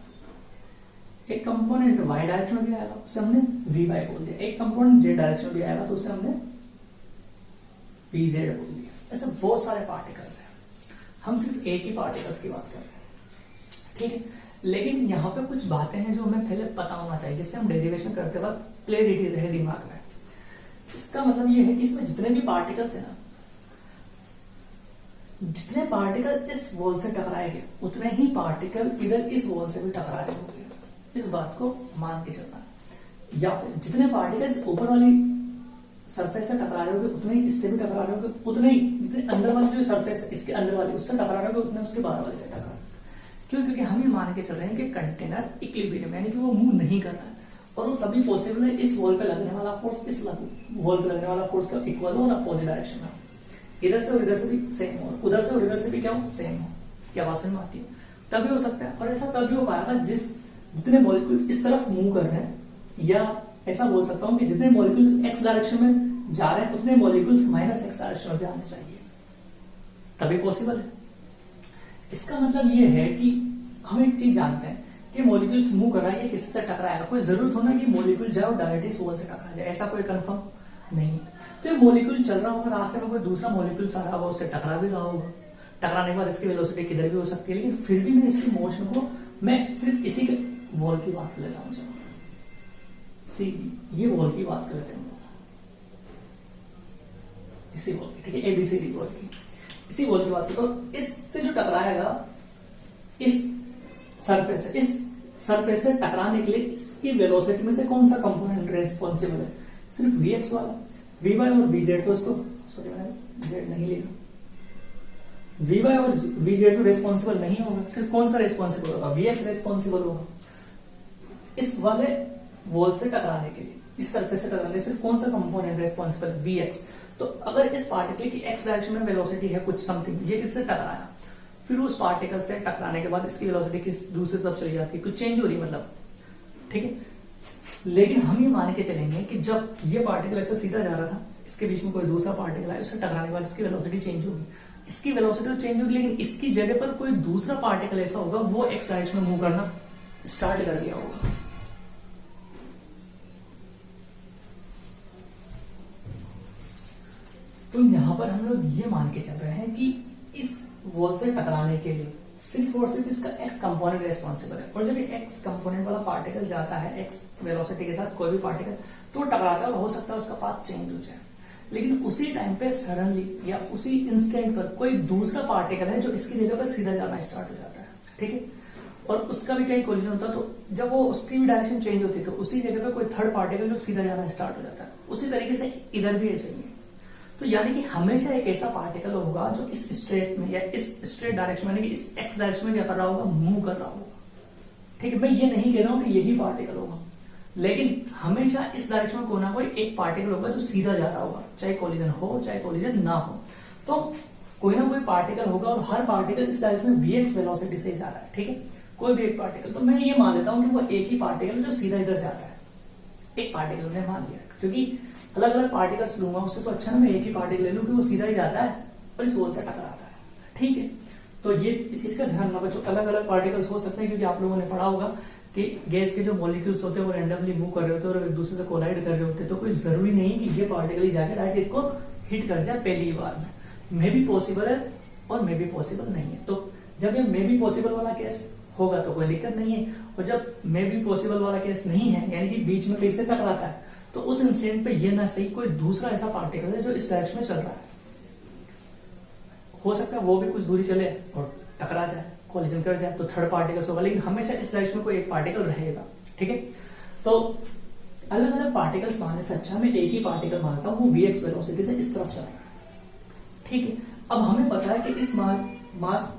Speaker 1: एक कंपोनेंट वाई डायरेक्शन में भी आएगा, उसे हमने वी वाई बोल दिया। एक कंपोनेंट जेड डायरेक्शन में भी आएगा तो उसे हमने वी जेड बोल दिया। ऐसे बहुत सारे पार्टिकल्स हैं, हम सिर्फ एक ही पार्टिकल्स की बात कर रहे हैं, ठीक है। लेकिन यहाँ पे कुछ बातें हैं जो हमें पहले पता होना चाहिए, जिससे हम डेरिवेशन करते वक्त क्लियरिटी रहे दिमाग में। इसका मतलब ये है कि इसमें जितने भी पार्टिकल्स है ना, जितने पार्टिकल इस वॉल से टकराएंगे उतने ही पार्टिकल इधर इस वॉल से भी टकरा रहे होंगे। इस बात को मान के चलना। या फिर जितने पार्टिकल्स ऊपर वाली सरफेस से टकरा रहे होगे उतने ही इससे भी टकरा रहे होगे, उतने ही जितने अंदर वाले जो सरफेस है इसके अंदर वाले उससे टकरा रहे होगे उतने उसके बाहर वाले से टकरा। क्यों? क्योंकि हम ये मान के चल रहे हैं कि कंटेनर इक्विलिब्रियम यानी कि वो मूव नहीं कर रहा है, और वो तभी पॉसिबल है इस वॉल पे लगने वाला फोर्स इस वॉल पे लगने वाला फोर्स का इक्वल हो और अपोजिट डायरेक्शन में, इधर से और इधर से भी सेम हो, उधर से और इधर से भी क्या हो, सेम हो। क्या बात समझ में आती है? तभी हो सकता है, और ऐसा तभी हो पाएगा जितने मॉलिक्यूल्स इस तरफ मूव कर रहे हैं, या ऐसा बोल सकता हूं कि जितने मॉलिक्यूल्स एक्स डायरेक्शन में जा रहे हैं उतने मॉलिक्यूल्स माइनस एक्स डायरेक्शन में भी आने चाहिए, तभी पॉसिबल है। इसका मतलब ये है कि हम एक चीज जानते हैं कि मॉलिक्यूल्स मूव कर रहा है, ये किससे टकराएगा, कोई जरूरत होना कि मॉलिक्यूल जाए और डायरेक्टली इस वॉल से टकरा जाए, ऐसा कोई कंफर्म नहीं। तो ये मॉलिक्यूल चल रहा होगा, रास्ते में कोई दूसरा मॉलिक्यूल आ रहा होगा, उससे टकरा भी रहा होगा, टकराने के बाद इसकी वेलोसिटी किधर भी हो सकती है, लेकिन फिर भी मैं इसकी मोशन को मैं सिर्फ इसी के वॉल की बात कर लेता हूं। चलो सी ये वॉल की बात कर लेते हैं, इसी वॉल की, ठीक है, एबीसीडी वॉल की, इसी वॉल की बात करो। तो इससे जो टकराएगा इस सरफेस से टकराने के लिए इसकी वेलोसिटी में से कौन सा कंपोनेंट रेस्पॉन्सिबल है? सिर्फ वीएक्स वाला, वी वाई और वीजेड तो इसको सॉरी मैंने जेड नहीं लिखा, वी वाई और वीजेड तो रेस्पॉन्सिबल नहीं होगा, सिर्फ कौन सा रेस्पॉन्सिबल होगा? वीएक्स रेस्पॉन्सिबल होगा इस वाले वॉल से टकराने के लिए, इस सरफेस से टकराने के लिए सिर्फ कौन सा कंपोनेंट रेस्पॉन्सिबल? वीएक्स। तो अगर इस पार्टिकल की एक्स डायरेक्शन में वेलोसिटी है कुछ समथिंग, ये किससे टकराया, फिर उस पार्टिकल से टकराने के बाद इसकी वेलोसिटी किस दूसरी तरफ चली जाती है, कुछ चेंज हो रही है मतलब, ठीक है। लेकिन हम ये मान के चलेंगे कि जब ये पार्टिकल ऐसे सीधा जा रहा था, इसके बीच में कोई दूसरा पार्टिकल आया, उससे टकराने के बाद इसकी वेलोसिटी चेंज होगी, इसकी वेलोसिटी तो चेंज होगी, लेकिन इसकी जगह पर कोई दूसरा पार्टिकल ऐसा होगा वो एक्स डायरेक्शन में मूव करना स्टार्ट कर दिया होगा। तो यहां पर हम लोग ये मान के चल रहे हैं कि इस वॉल से टकराने के लिए सिर्फ और सिर्फ इसका एक्स कंपोनेंट रेस्पॉन्सिबल है, और जब ये एक्स कंपोनेंट वाला पार्टिकल जाता है एक्स वेलोसिटी के साथ कोई भी पार्टिकल, तो टकराता है और हो सकता है उसका पाथ चेंज हो जाए, लेकिन उसी टाइम पे सडनली या उसी इंस्टेंट पर कोई दूसरा पार्टिकल है जो इसकी जगह पर सीधा जाना स्टार्ट हो जाता है, ठीक है, और उसका भी कहीं कोलिजन होता है, तो जब वो उसकी भी डायरेक्शन चेंज होती है तो उसी जगह पे कोई थर्ड पार्टिकल जो सीधा जाना स्टार्ट हो जाता है। उसी तरीके से इधर भी ऐसे ही है। तो यानी कि हमेशा एक ऐसा पार्टिकल होगा जो इस स्ट्रेट में या इस स्ट्रेट डायरेक्शन में, इस एक्स डायरेक्शन में क्या कर रहा होगा, मूव कर रहा होगा, ठीक है। मैं ये नहीं कह रहा हूं कि यही पार्टिकल होगा, लेकिन हमेशा इस डायरेक्शन में कोई ना कोई एक पार्टिकल होगा जो सीधा जा रहा होगा, चाहे कोलिजन हो चाहे कोलिजन ना हो, तो कोई ना कोई पार्टिकल होगा, और हर पार्टिकल इस डायरेक्शन में वीएक्स वेलोसिटी से जा रहा है, ठीक है, कोई भी एक पार्टिकल। तो मैं ये मान लेता हूं कि वो एक ही पार्टिकल जो सीधा इधर जाता है, एक पार्टिकल मैंने मान लिया, क्योंकि अलग अलग पार्टिकल्स लूंगा उससे तो अच्छा ना मैं एक ही पार्टिकल ले लूं कि वो सीधा ही जाता है और इस वॉल से टकराता है, ठीक है। तो ये इस चीज का ध्यान रखना बच्चों, अलग अलग पार्टिकल्स हो सकते हैं, क्योंकि आप लोगों ने पढ़ा होगा कि गैस के जो मॉलिक्यूल्स होते हैं वो रैंडमली मूव कर रहे होते हैं और एक दूसरे से कोलाइड कर रहे होते हैं, तो कोई जरूरी नहीं कि ये पार्टिकल ही जाके डायरेक्ट इसको हिट कर जाए पहली बार में, मे भी पॉसिबल है और मे भी पॉसिबल नहीं है। तो जब ये मे भी पॉसिबल वाला केस होगा तो कोई दिक्कत नहीं है, और जब मे भी पॉसिबल वाला केस नहीं है, यानी कि बीच में कहीं से टकराता है, तो उस इंस्टेंट पे ये ना सही कोई दूसरा ऐसा पार्टिकल है जो इस डायरेक्शन में चल रहा है, हो सकता है वो भी कुछ दूरी चले और टकरा जाए, कोलिजन कर जाए, तो थर्ड पार्टिकल होगा, लेकिन हमेशा इस डायरेक्शन में कोई एक पार्टिकल रहेगा, ठीक है। तो अलग अलग पार्टिकल्स मानने से अच्छा मैं एक ही पार्टिकल मानता हूं, वो वीएक्स वेलोसिटी से इस तरफ चलेगा, ठीक है। अब हमें पता है कि इस मास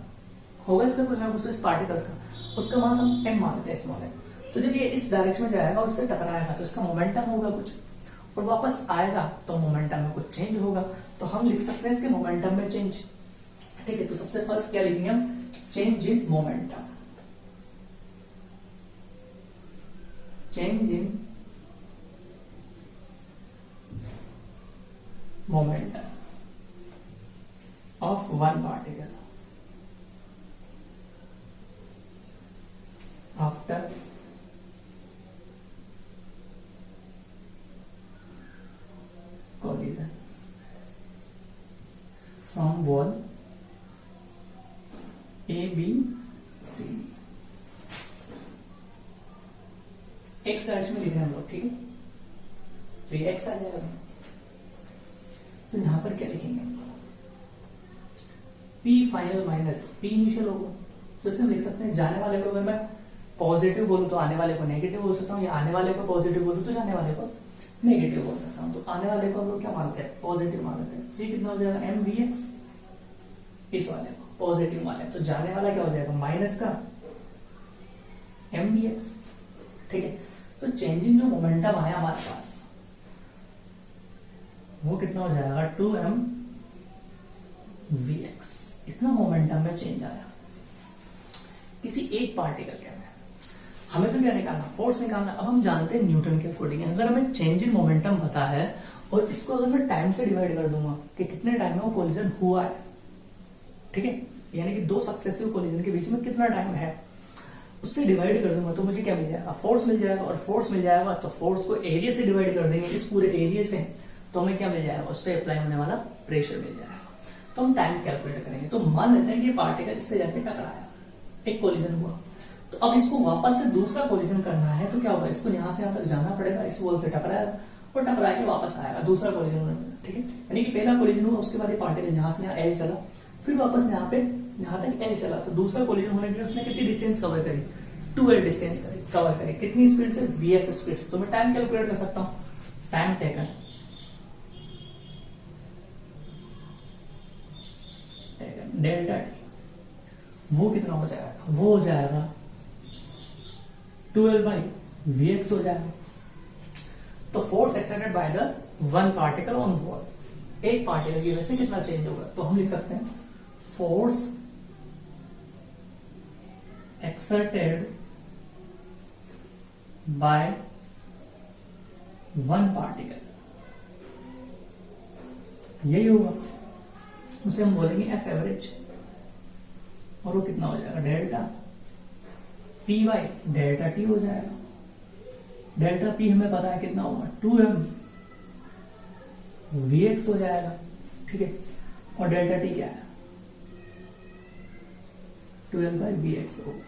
Speaker 1: होगा इसका कुछ ना कुछ, तो इस पार्टिकल्स का उसका मास हम m मानते हैं, स्मॉल m। तो जब ये इस डायरेक्शन में जाएगा और इससे टकराएगा तो इसका मोमेंटम होगा कुछ, और वापस आएगा तो मोमेंटम में कुछ चेंज होगा, तो हम लिख सकते हैं इसके मोमेंटम में चेंज, ठीक है। तो सबसे फर्स्ट क्या लिखेंगे हम, change in momentum, change in momentum of one particle after collision from wall A, B, C। X direction में लिख रहे हैं हम लोग, ठीक है, तो ये एक्स आ जाएगा, तो यहां पर क्या लिखेंगे, P final minus P initial होगा, तो इसमें लिख सकते हैं जाने वाले को अगर मैं पॉजिटिव बोलूं तो आने वाले को नेगेटिव बोल सकता हूँ, या आने वाले को पॉजिटिव बोलूं तो जाने वाले को नेगेटिव बोल सकता हूँ। तो आने वाले को हम लोग क्या मानते हैं, पॉजिटिव मान लेते हैं। ये कितना हो जाएगा एम वी एक्स, इस वाले को पॉजिटिव मान लें, तो जाने वाला क्या हो जाएगा माइनस का एम वी एक्स। ठीक है, तो चेंजिंग जो मोमेंटम आया हमारे पास वो कितना हो जाएगा 2m vx, इतना मोमेंटम में चेंज आया किसी एक पार्टिकल के अंदर। हमें तो क्या निकालना, फोर्स निकालना। अब हम जानते हैं न्यूटन के अकॉर्डिंग अगर हमें चेंज इन मोमेंटम पता है और इसको अगर मैं टाइम से डिवाइड कर दूंगा कि कितने टाइम में वो कोलिजन हुआ है, ठीक है, यानी कि दो सक्सेसिव कोलिजन के बीच में कितना टाइम है, उससे डिवाइड कर दूंगा तो मुझे क्या मिल जाएगा, फोर्स मिल जाएगा। और फोर्स मिल जाएगा तो फोर्स को एरिया से डिवाइड कर देंगे, इस पूरे एरिया से, तो हमें क्या मिल जाएगा, उस पर अप्लाई होने वाला प्रेशर मिल जाएगा। तो हम टाइम कैलकुलेट करेंगे। तो मान लेते हैं कि ये पार्टिकल इससे जाके टकराया, एक कोलिजन हुआ। तो अब इसको वापस से दूसरा कोलिजन करना है तो क्या होगा, इसको यहां से यहां तक जाना पड़ेगा, इस वॉल से टकराएगा और टकरा के वापस आएगा दूसरा कोलिजन होने में। ठीक है, यानी कि पहला कोलिजन हुआ, उसके बाद ये पार्टिकल यहाँ से यहाँ एल चला, फिर वापस यहाँ पे यहाँ तक एल चला। तो दूसरा कोलिजन होने के लिए उसने कितनी डिस्टेंस कवर करी, 2l डिस्टेंस कवर करी। कितनी स्पीड से, vx स्पीड से। तो मैं टाइम कैलकुलेट कर सकता हूँ, टाइम टेकन डेल्टा टी, वो कितना हो जाएगा, वो हो जाएगा 12/vx हो जाएगा। तो force exerted by the one particle on wall, एक पार्टिकल की वजह से कितना चेंज होगा। तो हम लिख सकते हैं force exerted by one particle, यही होगा, उसे हम बोलेंगे एफ एवरेज। और वो कितना हो जाएगा, delta P by delta T हो जाएगा। डेल्टा पी हमें पता है कितना होगा, 2m vx हो जाएगा। ठीक है, और डेल्टा टी क्या है, 12/vx होगा।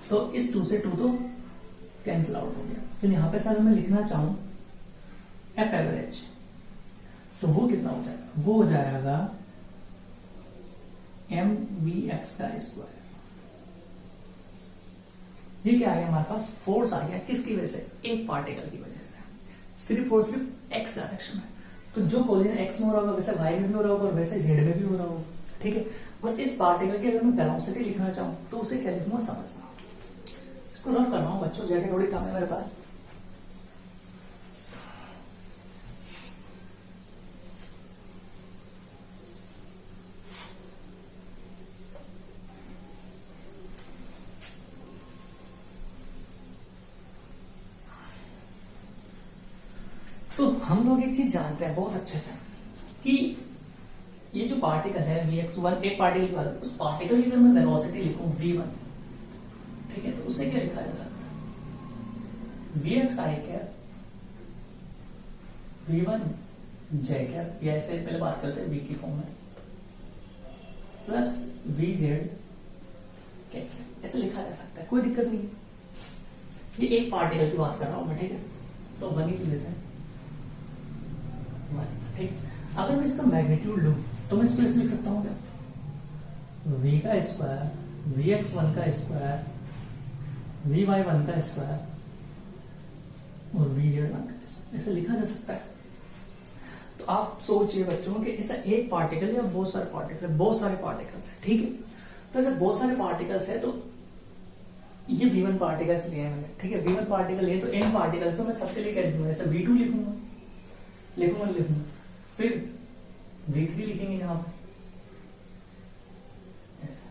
Speaker 1: तो इस 2 से 2 तो कैंसिल आउट हो गया। तो यहां पे सर मैं लिखना चाहूं एफ एवरेज, तो वो कितना हो जाएगा, वो हो जाएगा एम वी एक्स का स्क्वायर। ये क्या आ गया हमारे पास, फोर्स आ गया, किसकी वजह से, एक पार्टिकल की वजह से, सिर्फ और सिर्फ एक्स डायरेक्शन में। तो जो कोलिजन एक्स में हो रहा होगा वैसे वाई में भी हो रहा होगा और वैसे जेड में भी हो रहा होगा। ठीक है, और इस पार्टिकल की अगर मैं वेलोसिटी लिखना चाहूं तो उसे क्या लिखूंगा, समझना। इसको रफ कर रहा हूं बच्चों, जगह थोड़ी कम है मेरे पास। तो हम लोग एक चीज जानते हैं बहुत अच्छे से कि ये जो पार्टिकल है vx1, एक पार्टिकल की बात, उस पार्टिकल की अगर मैं वेलोसिटी लिखूं v1, ठीक है, तो उसे क्या लिखा जा सकता है, vx i cap v1 j cap, या ऐसे पहले बात करते हैं v की फॉर्म में, प्लस vz कैप, ऐसे लिखा जा सकता है, कोई दिक्कत नहीं। ये एक पार्टिकल की बात कर रहा हूं मैं, ठीक है, तो 1 ही लेते हैं। ठीक, अगर मैं इसका मैग्नीट्यूड लूं तो मैं इसको ऐसे लिख सकता हूं क्या, v का स्क्वायर, vx1 का स्क्वायर, vy1 का स्क्वायर और vz1 का स्क्वायर, ऐसे लिखा जा सकता है। तो आप सोचिए बच्चों कि ऐसा एक पार्टिकल या बहुत सारे पार्टिकल्स है, ठीक है। तो ऐसे बहुत सारे पार्टिकल्स है, तो ये v1 पार्टिकल्स लिए हैं मैंने, ठीक है, v1 पार्टिकल लिए तो n पार्टिकल, तो मैं सबके लिए क्या लिखूंगा, जैसे v2 लिखूंगा, फिर v3 लिखेंगे यहां पर ऐसा।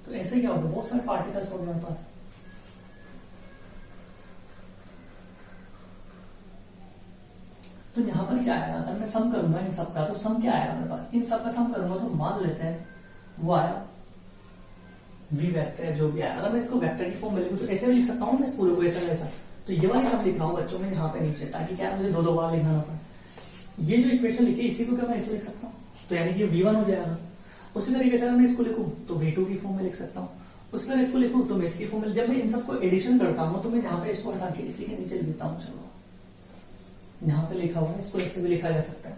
Speaker 1: तो ऐसे क्या होगा, बहुत सारे पार्टिकल्स हो गए हमारे पास। तो यहाँ पर क्या आएगा, अगर मैं सम करूंगा इन सब का, तो सम क्या आएगा मेरे पास, इन सब का सम करूंगा तो मान लेते हैं वो आया v वेक्टर, जो भी आया। अगर मैं इसको वेक्टर की फॉर्म में लिखूं तो ऐसे भी लिख सकता हूँ मैं इस पूरे को, ऐसा। तो ये वाली सब लिख रहा हूँ बच्चों में यहाँ पे नीचे, ताकि क्या मुझे दो बार लिखना ना पड़े। ये जो इक्वेशन लिखी इसी को क्या मैं ऐसे लिख सकता हूँ, तो यानी कि v1 हो जाएगा। उसी तरीके से अगर मैं इसको लिखूं तो v2 की फॉर्म में लिख सकता हूँ, उसके बाद इसको लिखूं तो मैं इसकी फॉर्मूला, जब मैं इन सबको एडिशन करता हूं तो मैं यहाँ पे इसको हटा के इसी के नीचे लिख देता हूँ। चलो यहाँ पे लिखा हुआ है, इसको ऐसे भी लिखा जा सकता है।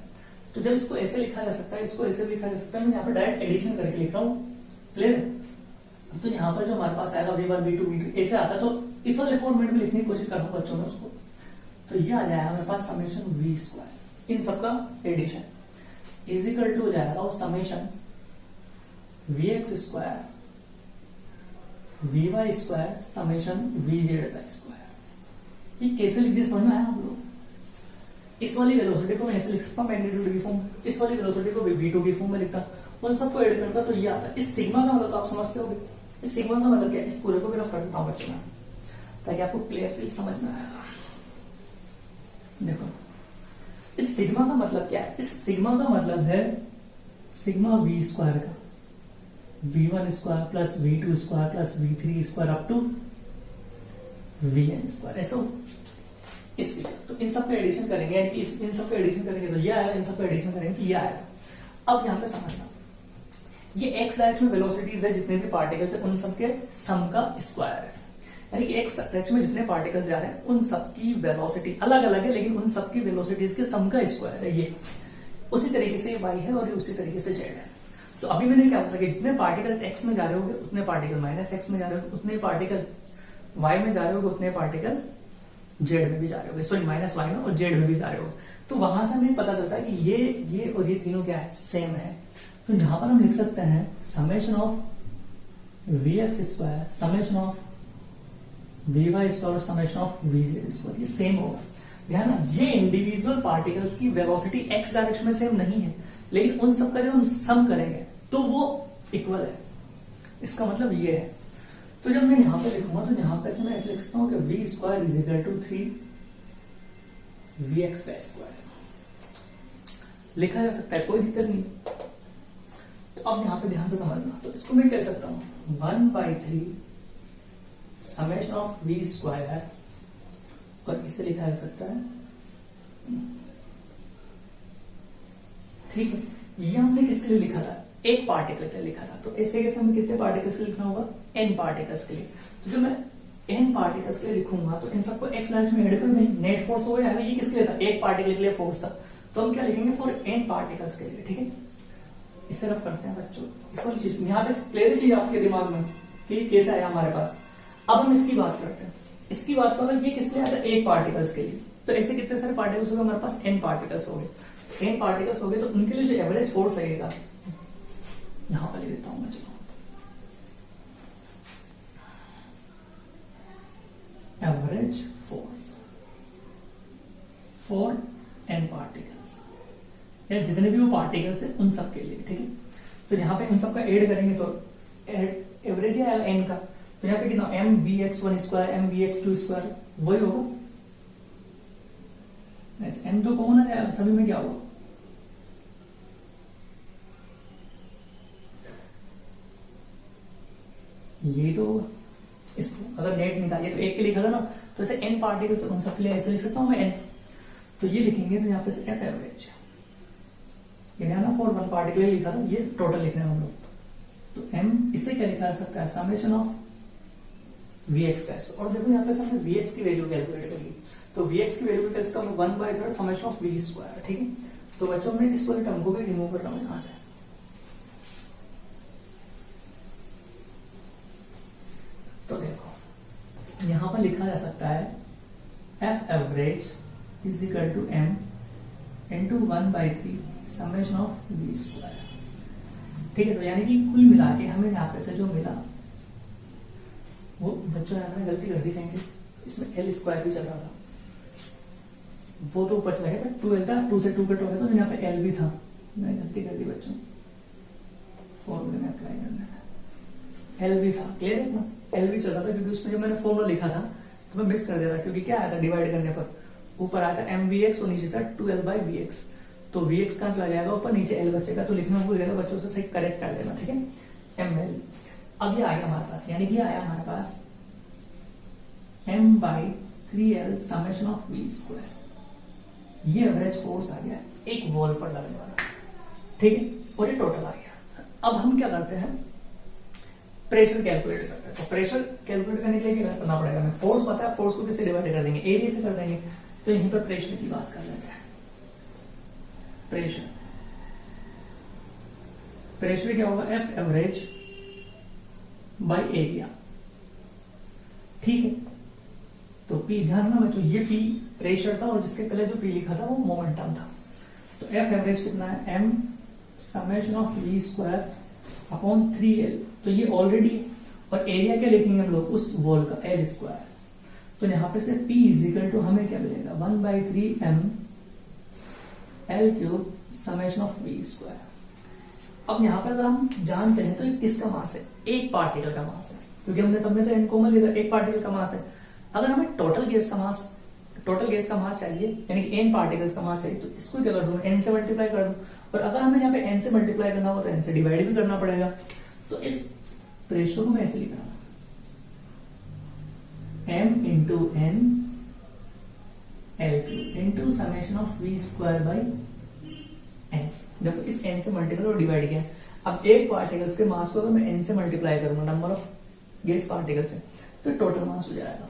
Speaker 1: तो जब इसको ऐसे लिखा जा सकता है, इसको ऐसे भी लिखा जा सकता है, मैं यहाँ पे डायरेक्ट एडिशन करके लिख रहा हूँ। क्लियर? तो यहाँ पर जो हमारे पास आएगा V1 V2 V3 ऐसे आता है, तो इस वाले फॉर्मेट में लिखने की कोशिश कर रहा हूँ बच्चों में उसको। तो ये आ जाएगा हमारे पास समेशन V स्क्वायर, इन सबका एडिशन इज इक्वल टू हो जाएगा वो summation Vx square Vy square summation Vz square. ये कैसे लिख दिया समझ में आया आप लोग? इस वाली वेलोसिटी को मैं ऐसे लिख सकता हूँ मैग्नीट्यूड की फॉर्म, इस वाली वेलोसिटी को V2 की फॉर्म में लिखता, उन सबको ऐड करता तो ये आता है। इस सिग्मा का मतलब तो आप समझते होंगे, इस सिग्मा का मतलब क्या है? इस पूरे को ग्राफ करता हूँ बच्चों में ताकि आपको क्लियर से समझ में आएगा। देखो इस सिग्मा का मतलब क्या है? इस सिग्मा का मतलब है सिग्मा V स्क्वायर का V1 square plus V2 square plus V3 square up to Vn square, ऐसा इसलिए। तो इन सब का एडिशन करेंगे, यानी कि इन सब का एडिशन करेंगे तो ये आएगा, इन सब का एडिशन करेंगे तो ये आएगा। अब यहाँ पे समझना, ये एक्स डायरेक्शन में वेलोसिटीज है जितने भी पार्टिकल्स है उन सब के सम का स्क्वायर है, यानी कि एक्स डायरेक्शन में जितने पार्टिकल्स जा रहे हैं उन सब की वेलोसिटी अलग अलग है, लेकिन उन सब की वेलोसिटीज के सम का स्क्वायर है ये। उसी तरीके से ये वाई है और ये उसी तरीके से जेड है। तो अभी मैंने क्या बोला कि जितने पार्टिकल्स एक्स में जा रहे होंगे उतने पार्टिकल माइनस एक्स में जा रहे होंगे, उतने पार्टिकल वाई में जा रहे होंगे, उतने पार्टिकल जेड में भी जा रहे होंगे, सॉरी माइनस वाई में और जेड में भी जा रहे होंगे। तो वहां से हमें पता चलता है कि ये और ये तीनों क्या है? सेम है। तो यहां पर हम लिख सकते हैं summation of Vx square summation of Vy square और समेशन ऑफ Vz स्क्वायर, ये सेम होगा। ध्यान ना, ये इंडिविजुअल पार्टिकल्स की वेलोसिटी एक्स डायरेक्शन में सेम नहीं है, लेकिन उन सब का जब हम सम करेंगे तो वो इक्वल है। इसका मतलब ये है। तो जब मैं यहां पे लिखूंगा तो यहां पे से मैं ऐसे लिख सकता हूं कि V square is equal to 3 Vx का स्क्वायर लिखा जा सकता है, कोई दिक्कत नहीं। तो अब यहां पे ध्यान से समझना, तो इसको मैं कह सकता हूं 1/3 समेशन ऑफ V स्क्वायर, और इसे लिखा जा सकता है, ठीक है। ये हमने किसके लिए लिखा था? एक पार्टिकल के लिए लिखा था। तो ऐसे कैसे हमें कितने पार्टिकल्स के लिए लिखना होगा? n पार्टिकल्स के लिए। तो जब मैं n पार्टिकल्स के लिए लिखूंगा तो इन सबको x डायरेक्शन में ऐड कर देंगे, नेट फोर्स हो जाएगा। ये किसके लिए था? एक पार्टिकल के लिए फोर्स था, तो हम क्या लिखेंगे? फॉर n पार्टिकल्स के लिए, ठीक है। इसे रफ करते हैं बच्चों, इस वाली चीज यहां तक क्लियर चीज आपके दिमाग में कि कैसे आया हमारे पास। अब हम इसकी बात करते हैं, इसकी बात करो, ये किसके लिए आता है? एक पार्टिकल्स के लिए। तो ऐसे कितने सारे पार्टिकल्स हो गए हमारे पास? n पार्टिकल्स हो गए। n पार्टिकल्स हो गए तो उनके लिए जो एवरेज फोर्स लगेगा यहां पर लिख देता हूं मैं, चलो average force for n particles, या जितने भी वो पार्टिकल्स है उन सब के लिए, ठीक है। तो यहां पे इन सब का ऐड करेंगे तो एवरेज है n का, तो यहां पे कितना? mvx1 स्क्वायर mvx2 स्क्वायर, वही होगा। m तो कॉमन है सभी में, क्या होगा? ये तो इसको अगर नेट निकालिए तो एक के लिखा था ना, तो ऐसे n पार्टिकल्स उन सब के लिए ऐसे लिख सकता हूं मैं n। तो ये लिखेंगे तो यहाँ पे से f एवरेज, ये ना फॉर वन पार्टिकल लिखा था, ये टोटल लिखना है हम लोग। तो m इसे क्या लिखा जा सकता है? समेशन ऑफ Vx का। और देखो यहाँ पे हमने Vx की वैल्यू कैलकुलेट कर ली, तो Vx की वैल्यू कैसे कम 1/3 समेशन ऑफ V स्क्वायर, ठीक है। तो बच्चों में इस वाले टर्म को भी रिमूव कर रहा हूं यहां से। तो देखो यहां पर लिखा जा सकता है f average is equal to m into 1/3 summation of V square, ठीक है। तो यानी कि कुल मिला के हमें यहाँ पे से जो मिला वो, बच्चों ने हमने गलती कर दी कहेंगे, इसमें l स्क्वायर भी चल रहा था, वो तो ऊपर चला गया था, 2l था, 2 से 2 कट हो गया, तो यहाँ पे l भी था, मैंने गलती कर दी बच्चों, फॉर्मूले में अप्लाई करना है। l भी था, क्लियर है ना? l भी चल रहा था क्योंकि उसमें जब मैंने फॉर्मूला लिखा था तो मैं मिस कर दिया था, क्योंकि क्या आया था डिवाइड करने पर? ऊपर आया था mvx और नीचे था 2l/vx, तो vx कहां चला जाएगा? ऊपर, नीचे l बचेगा, तो लिखना भूल गया तो बच्चों से सही करेक्ट कर लेना, ठीक है। ml अब ये आया हमारे पास, यानी कि आया हमारे पास m/3l summation of V square, ये एवरेज फोर्स आ गया एक वॉल पर लगने वाला, ठीक है। और ये टोटल आ गया। अब हम क्या करते हैं, प्रेशर कैलकुलेट करते हैं। तो प्रेशर कैलकुलेट करने के लिए क्या करना पड़ेगा, हमें फोर्स पता है, फोर्स को किससे डिवाइड कर देंगे, एरिया से कर देंगे। तो यहीं पर प्रेशर की बात कर लेते हैं। प्रेशर प्रेशर क्या होगा, एफ एवरेज बाय एरिया, ठीक है। तो पी, ध्यान रखना बच्चों, ये पी प्रेशर था और जिसके पहले जो पी लिखा था वो मोमेंटम था। तो एफ एवरेज कितना है, M summation of V square upon 3L, तो ये ऑलरेडी, और एरिया क्या लिखेंगे हम लोग उस वॉल का, L स्क्वायर। तो यहां पे से P इजिकल टू हमें क्या मिलेगा, 1/3M L cube summation of V square. अब यहाँ पे अगर हम जानते हैं तो ये किसका मास है, एक पार्टिकल का मास है, क्योंकि हमने सब में से n कॉमन लिया, एक पार्टिकल का मास है। अगर हमें टोटल गैस का मास चाहिए, यानी कि n पार्टिकल्स का मास चाहिए, तो इसको क्या कर दूं, n से मल्टीप्लाई कर दूं। और अगर हमें यहाँ पे n से मल्टीप्लाई करना हो तो n से डिवाइड भी करना पड़ेगा। तो इस प्रेशर को मैं ऐसे लिख रहा हूं, m into n L into summation of v square by n। देखो इस n से मल्टीप्लाई और डिवाइड किया। अब एक पार्टिकल्स के मास को अगर मैं n से मल्टीप्लाई करूंगा नंबर ऑफ गैस पार्टिकल से, तो टोटल मास हो जाएगा।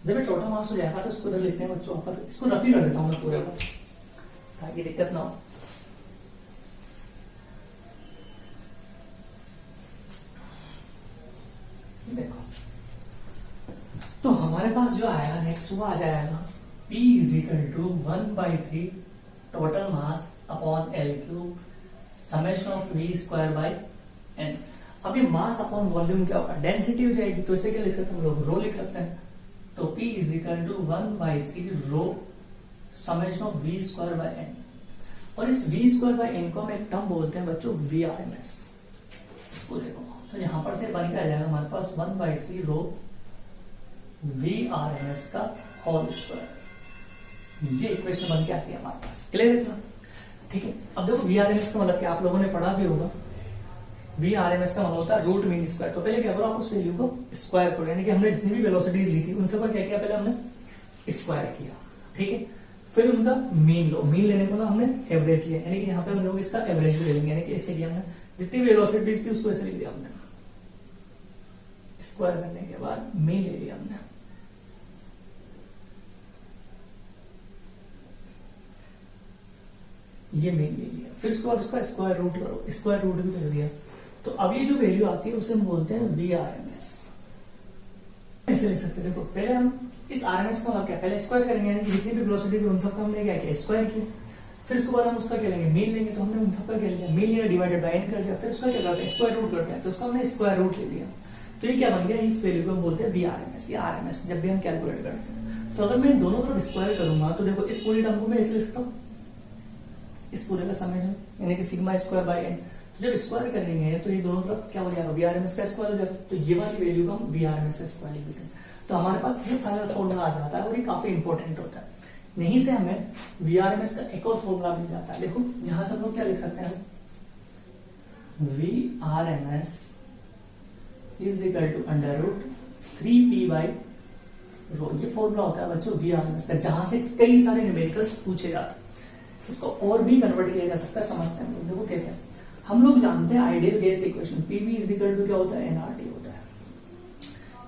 Speaker 1: जब ये टोटल मास हो जाएगा तो इसको इधर लिखते हैं बच्चों वापस, इसको रफ ही कर देता हूं मैं पूरे को ताकि दिक्कत ना हो। देखो तो हमारे पास जो आएगा नेक्स्ट वो आ जाएगा P is equal to 1/3 total mass upon L cube summation of V square by N। अब ये मास अपॉन वॉल्यूम क्या होगा, डेंसिटी हो जाएगी। तो इसे क्या लिख सकते हैं हम लोग, रो लिख सकते हैं। तो P is equal to 1/3 rho summation of V square by N। और इस V स्क्वायर बाई N को हम एक टर्म बोलते हैं बच्चों VRMS। इसको देखो तो यहां पर से बन के आ जाएगा हमारे पास 1/3 रो VRMS का होल स्क्वायर। ये इक्वेशन बन के आती है हमारे पास, क्लियर है, ठीक है। अब देखो VRMS का मतलब क्या आप लोगों ने पढ़ा भी होगा, VRMS का मतलब होता है रूट मीन स्क्वायर। तो पहले क्या करो, आप उस वैल्यू को स्क्वायर करो, यानी कि हमने जितनी भी वेलोसिटीज ली थी उन सब पर क्या किया, पहले हमने स्क्वायर किया, ठीक है। फिर उनका मीन लो, मीन लेने को ना हमने एवरेज लिया, यानी कि यहाँ पे हम लोग इसका एवरेज ले लेंगे, यानी कि ऐसे किया हमने, जितनी भी वेलोसिटीज थी उसको ऐसे लिख दिया हमने, स्क्वायर करने के बाद मीन ले लिया हमने। ये मीन ले लिया, फिर उसके बाद उसका स्क्वायर रूट करो, स्क्वायर रूट भी कर दिया। तो अब ये जो वैल्यू आती है उसे हम बोलते हैं VRMS। ऐसे लिख सकते हैं, देखो पहले हम इस RMS का मतलब क्या, पहले स्क्वायर करेंगे, यानी कि जितनी भी वेलोसिटीज उन सबका हमने क्या किया, स्क्वायर किया। फिर उसके बाद हम उसका क्या लेंगे, मीन लेंगे। तो हमने उन सबका क्या लिया, मीन लिया डिवाइडेड बाय n कर दिया। फिर उसका क्या करते हैं, स्क्वायर रूट करते हैं, तो उसका हमने स्क्वायर रूट ले लिया। तो ये क्या बन गया, इस वैल्यू को हम बोलते हैं VRMS या RMS जब भी हम कैलकुलेट करते हैं। तो अगर मैं दोनों तरफ स्क्वायर करूंगा तो देखो इस पूरी टर्म को मैं ऐसे लिख सकता हूं, इस पूरे का समेशन यानी कि सिग्मा स्क्वायर बाय n। तो जब स्क्वायर करेंगे तो ये दोनों तरफ क्या हो जाएगा, VRMS का स्क्वायर हो जाएगा। तो ये वाली वैल्यू को हम VRMS का स्क्वायर लिख देते हैं। तो हमारे पास ये फाइनल फॉर्मूला आ जाता है और ये काफी इंपॉर्टेंट होता है। नहीं से हमें VRMS का एक और फॉर्मूला मिल जाता है। देखो यहां से हम लोग क्या लिख सकते हैं, VRMS is equal to under root 3p by rho. ये फॉर्मूला होता है बच्चों VRMS का, जहां से कई सारे न्यूमेरिकल्स पूछे जाते हैं। इसको और भी कन्वर्ट किया जा सकता है, समझते हैं देखो कैसे। हम लोग जानते हैं ideal gas equation PV is equal to क्या होता है, nRT होता है।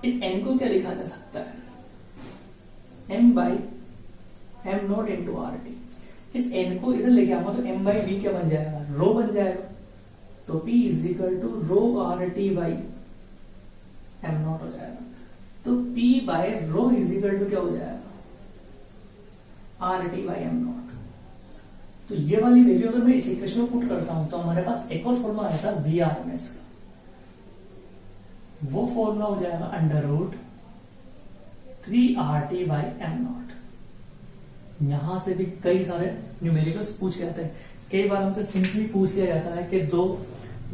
Speaker 1: इस n को क्या लिखा जा सकता है, m by m not into RT। इस n को इधर लेके आऊंगा तो m बाई v क्या बन जाएगा, रो बन जाएगा। तो P is equal to rho RT by m naught हो जाएगा। तो P by rho is equal to क्या हो जाएगा, RT बाई m नॉट। तो ये वाली वैल्यू अगर मैं इस इक्वेशन में पुट करता हूं तो हमारे पास एक और फॉर्मूला आया था VRMS का। वो फॉर्मूला हो जाएगा under root 3RT by m naught. यहां से भी कई सारे न्यूमेरिकल्स पूछ जाते हैं। कई बार हमसे सिंपली पूछ लिया जाता है कि दो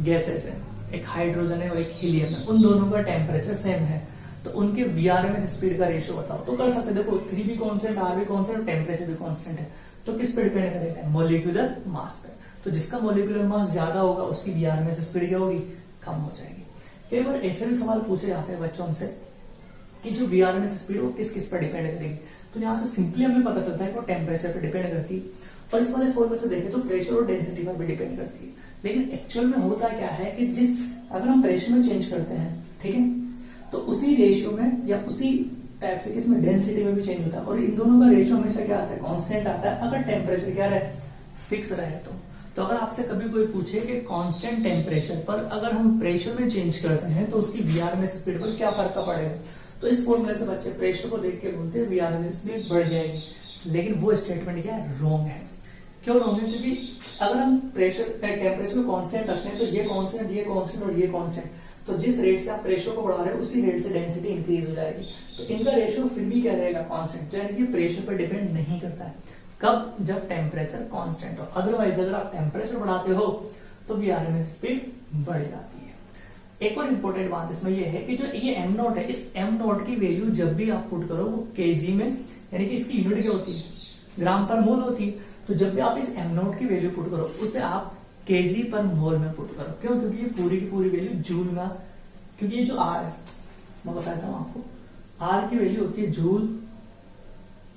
Speaker 1: गैसेस है, एक हाइड्रोजन है और एक हीलियम है, उन दोनों का टेम्परेचर सेम है, तो उनके VRMS स्पीड का रेशियो बताओ। तो कर सकते हैं, देखो 3 भी कांस्टेंट, R भी कांस्टेंट, टेम्परेचर भी कांस्टेंट है, तो किस पे डिपेंड करेगा, मॉलिक्यूलर मास पे। तो जिसका मॉलिक्यूलर मास ज्यादा होगा उसकी VRMS स्पीड क्या होगी, कम हो जाएगी। कई बार ऐसे भी सवाल पूछे जाते हैं बच्चों से कि जो VRMS स्पीड वो किस किस पर डिपेंड करेगी। तो यहाँ से सिंपली हमें पता चलता है कि वो टेम्परेचर पे डिपेंड करती है, और इस वाले फॉर्मूले से देखें तो प्रेशर और डेंसिटी पर भी डिपेंड करती है। लेकिन एक्चुअल में होता क्या है कि अगर हम प्रेशर में चेंज करते हैं, ठीक है, तो उसी रेशियो में या उसी टाइप से इसमें डेंसिटी में भी चेंज होता है, और इन दोनों का रेशियो हमेशा क्या आता है, कांस्टेंट आता है, अगर टेम्परेचर क्या रहे, फिक्स रहे तो अगर आपसे कभी कोई पूछे कि कांस्टेंट टेम्परेचर पर अगर हम प्रेशर में चेंज करते हैं तो उसकी वीआरएमएस स्पीड पर क्या फर्क पड़ेगा, तो इस फॉर्मूले से बच्चे प्रेशर को देख के बोलते हैं वीआरएमएस स्पीड बढ़ जाएगी। लेकिन वो स्टेटमेंट क्या है, रॉन्ग है। क्यों रॉन्ग है? क्योंकि अगर हम टेम्परेचर को कांस्टेंट रखते हैं तो ये कांस्टेंट और ये कांस्टेंट, तो जिस रेट से आप प्रेशर को बढ़ा रहे हो उसी रेट से डेंसिटी इंक्रीज हो जाएगी, तो इनका रेशियो फिर भी क्या रहेगा, कांस्टेंट। तो यानी कि प्रेशर पर डिपेंड नहीं करता है। कब? जब टेम्परेचर कांस्टेंट हो। अदरवाइज अगर आप टेम्परेचर बढ़ाते हो तो वीआरएमएस स्पीड बढ़ जाती है। एक और इंपॉर्टेंट बात इसमें यह है कि जो ये एम नॉट है, इस एम नॉट की वैल्यू जब भी आप पुट करो वो केजी में, यानी कि इसकी यूनिट क्या होती है, ग्राम पर मोल होती है। तो जब भी आप इस एम नॉट की वैल्यू पुट करो उसे आप केजी पर मोल में पुट करो। क्यों? क्योंकि ये पूरी की पूरी वैल्यू जूल में, क्योंकि ये जो आर है मैं बताता हूं आपको, आर की वैल्यू होती है जूल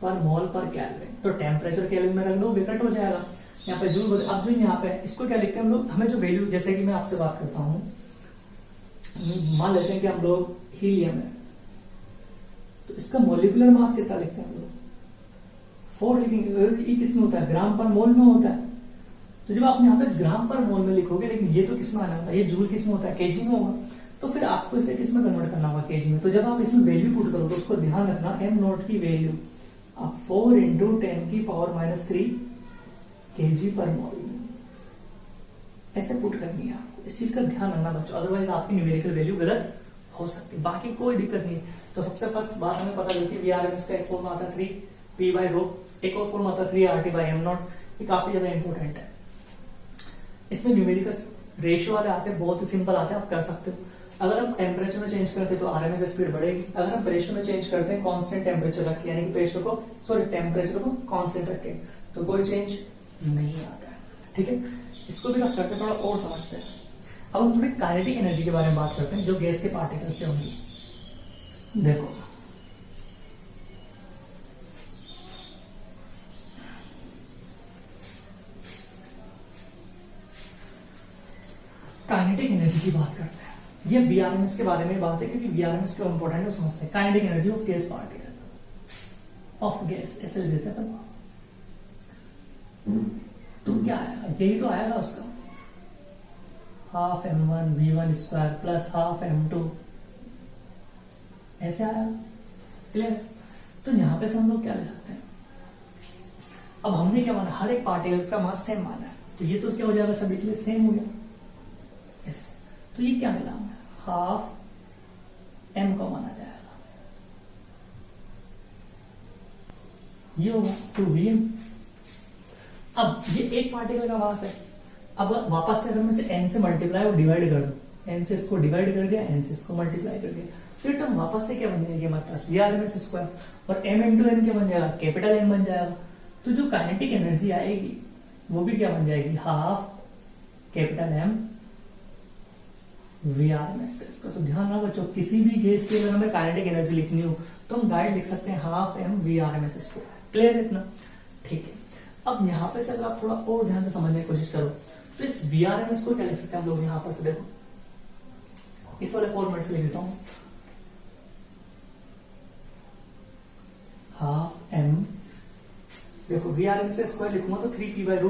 Speaker 1: पर मोल पर केल्विन। तो टेम्परेचर केल्विन में रख लो, विकट हो जाएगा। यहाँ पे जूल, अब जो यहाँ पे इसको क्या लिखते हैं हम लोग, हमें जो वैल्यू, जैसे कि मैं आपसे बात करता हूँ, मान लेते हैं कि हम लोग हीलियम है, तो इसका मोलिकुलर मास कितना लिखते हैं हम लोग, 4 लिखेंगे। ये किसमें होता है, ग्राम पर मोल में होता है। तो जब आप यहाँ पे ग्राम पर मोल में लिखोगे, लेकिन ये तो किसमें आना होगा, ये जूल किसमें होता है, केजी में होगा, तो फिर आपको इसे किसमें कन्वर्ट करना होगा, केजी में। तो जब आप इसमें वैल्यू पुट करोगे तो उसको ध्यान रखना, एम नॉट की वैल्यू आप 4 इंटू 10 की पावर -3 केजी पर मोल ऐसे पुट करनी है आपको। इस चीज का ध्यान रखना बच्चों, अदरवाइज आपकी न्यूमेरिकल वैल्यू गलत हो सकती है। बाकी कोई दिक्कत नहीं। तो सबसे फर्स्ट बात हमें पता चलती है वीआरएमएस का एक फॉर्मूला आता है 3p/ρ, एक और फॉर्मूला आता है 3RT/m0। ये काफी ज्यादा इंपॉर्टेंट है। इसमें न्यूमेरिकल रेशियो वाले आते हैं, बहुत ही सिंपल आते हैं, आप कर सकते हो। अगर हम टेम्परेचर में चेंज करते हैं तो आरएमएस स्पीड बढ़ेगी। अगर हम प्रेशर में चेंज करते हैं, कांस्टेंट टेम्परेचर रख के, यानी कि टेम्परेचर को कांस्टेंट रख के, तो कोई चेंज नहीं आता है। ठीक है, इसको भी रफ करके थोड़ा और समझते हैं। अब हम थोड़ी काइनेटिक एनर्जी के बारे में बात करते हैं जो गैस के पार्टिकल से होंगी। देखो काइनेटिक एनर्जी की बात करते हैं। ये वीआरएमएस के बारे में बात है, क्योंकि वीआरएमएस क्यों इंपॉर्टेंट है वो समझते हैं। Kinetic energy of gas particle, of gas, ऐसे लिख देते हैं। तो क्या आएगा, यही तो आएगा उसका, half m1 v1 square plus half m2, ऐसे आया। क्लियर? तो यहां पे से हम लोग क्या ले सकते हैं, अब हमने क्या माना, हर एक पार्टिकल का मास सेम माना है, तो ये तो क्या हो जाएगा, सभी के लिए सेम हो गया ऐसे। तो ये क्या मिला हमें, हाफ m को माना जाएगा, ये होगा 2vm। अब ये एक पार्टिकल का मास है, अब वापस से अगर मैं से n से मल्टीप्लाई और डिवाइड कर दूं, n से इसको डिवाइड कर दिया, n से इसको मल्टीप्लाई कर दिया, फिर टर्म वापस से क्या बन जाएगी हमारे पास, वीआरएमएस स्क्वायर, और m इंटू n क्या बन जाएगा, कैपिटल M बन जाएगा। तो जो काइनेटिक एनर्जी आएगी वो भी क्या बन जाएगी, हाफ कैपिटल M वीआरएमएस का। इसका तो ध्यान रखो बच्चों, किसी भी गैस की अगर हमें काइनेटिक एनर्जी लिखनी हो तो हम डायरेक्ट लिख सकते हैं half m VRMS square. Clear है इतना? ठीक है। अब यहाँ पे से अगर आप थोड़ा और ध्यान से समझने की कोशिश करो तो इस वीआरएमएस को क्या लिख सकते हैं हम लोग, यहाँ पर से देखो, इस वाले फॉर्मेट से लिख देता हूं, हाफ m, देखो वीआरएमएस स्क्वायर लिखूंगा तो 3p/ρ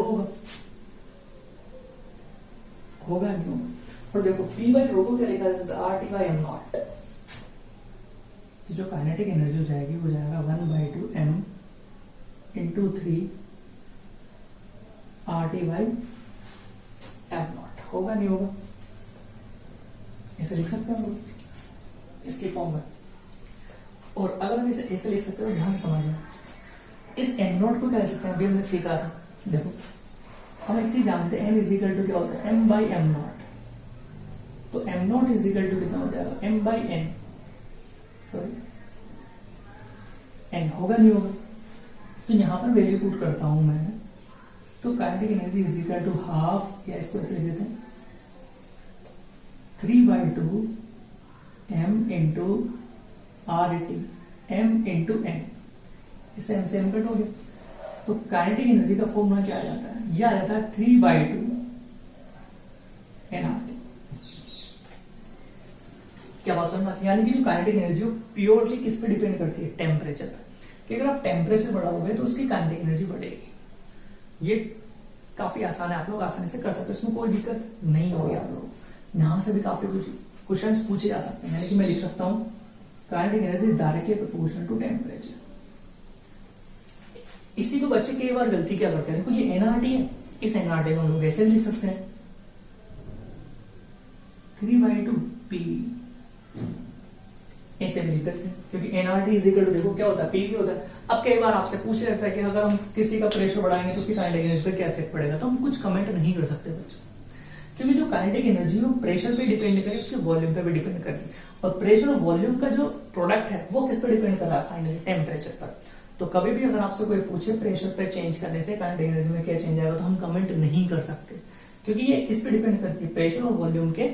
Speaker 1: होगा नहीं होगा, और देखो p/ρ को क्या लिखा जाता है, RT/m0। तो जो काइनेटिक एनर्जी हो जाएगी वो जाएगा 1/2m इंटू 3 RT/m0। होगा नहीं होगा, ऐसे लिख सकते हैं हम लोग इसकी फॉर्म में। और अगर हम इसे ऐसे लिख सकते हैं तो ध्यान से समझना, इस m0 को क्या लिख सकते हैं, अभी हमने सीखा था। देखो हम एक चीज जानते हैं, n इजिकल टू क्या होता है, m/m0। तो m0 इजिकल टू कितना हो जाएगा, m/n, सॉरी n। होगा नहीं होगा, तो यहां पर वैल्यू पुट करता हूं मैं, तो kinetic energy is equal to half, या इसको ऐसे लिख देते हैं 3/2 m into RT, m into n। Same same cut हो गया। तो काइनेटिक एनर्जी का फॉर्मूला क्या आ जाता है, ये आ जाता है 3/2 nRT। क्या बात समझ में आती है? यानी कि जो काइनेटिक एनर्जी प्योरली किस पे डिपेंड करती है, टेम्परेचर पर, कि अगर आप टेम्परेचर बढ़ाओगे तो उसकी काइनेटिक एनर्जी बढ़ेगी। ये काफी आसान है, आप लोग आसानी से कर सकते हो, इसमें कोई दिक्कत नहीं होगी। आप लोग यहाँ से भी काफी कुछ क्वेश्चंस पूछे जा सकते हैं, यानी कि मैं लिख सकता हूँ kinetic energy directly proportional to temperature. इसी को बच्चे कई बार गलती क्या करते हैं, देखो ये एनआरटी है, इस एनआरटी को हम लोग ऐसे लिख सकते हैं 3/2 पीवी, ऐसे भी लिख सकते हैं, क्योंकि एनआरटी इज इक्वल टू, देखो क्या होता है, पीवी होता है। अब कई बार आपसे पूछा जाता है कि अगर हम किसी का प्रेशर बढ़ाएंगे तो उसकी काइनेटिक एनर्जी पर क्या इफेक्ट पड़ेगा, तो हम कुछ कमेंट नहीं कर सकते बच्चों, क्योंकि जो काइनेटिक एनर्जी वो प्रेशर पे डिपेंड करे, उसके वॉल्यूम पे भी डिपेंड करती है, और प्रेशर और वॉल्यूम का जो प्रोडक्ट है वो किस पे डिपेंड कर रहा है, फाइनली टेम्परेचर पर। तो कभी भी अगर आपसे कोई पूछे प्रेशर पे चेंज करने से काइनेटिक एनर्जी में क्या चेंज आएगा, तो हम कमेंट नहीं कर सकते, क्योंकि ये किस पे डिपेंड करती है, प्रेशर और वॉल्यूम के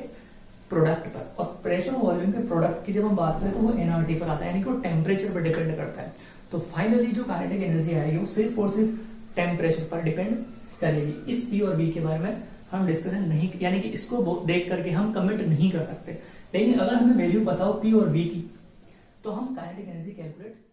Speaker 1: प्रोडक्ट पर। और प्रेशर और वॉल्यूम के प्रोडक्ट की जब हम बात करें तो वो एनआरटी पर आता है, यानी कि वो टेम्परेचर पर डिपेंड करता है। तो फाइनली जो काइनेटिक एनर्जी आएगी वो सिर्फ और सिर्फ टेम्परेचर पर डिपेंड करेगी। इस पी और वी के बारे में हम डिस्कशन नहीं, यानी कि इसको देख करके हम कमेंट नहीं कर सकते, लेकिन अगर हमें वैल्यू पता हो पी और वी की, तो हम काइनेटिक एनर्जी कैलकुलेट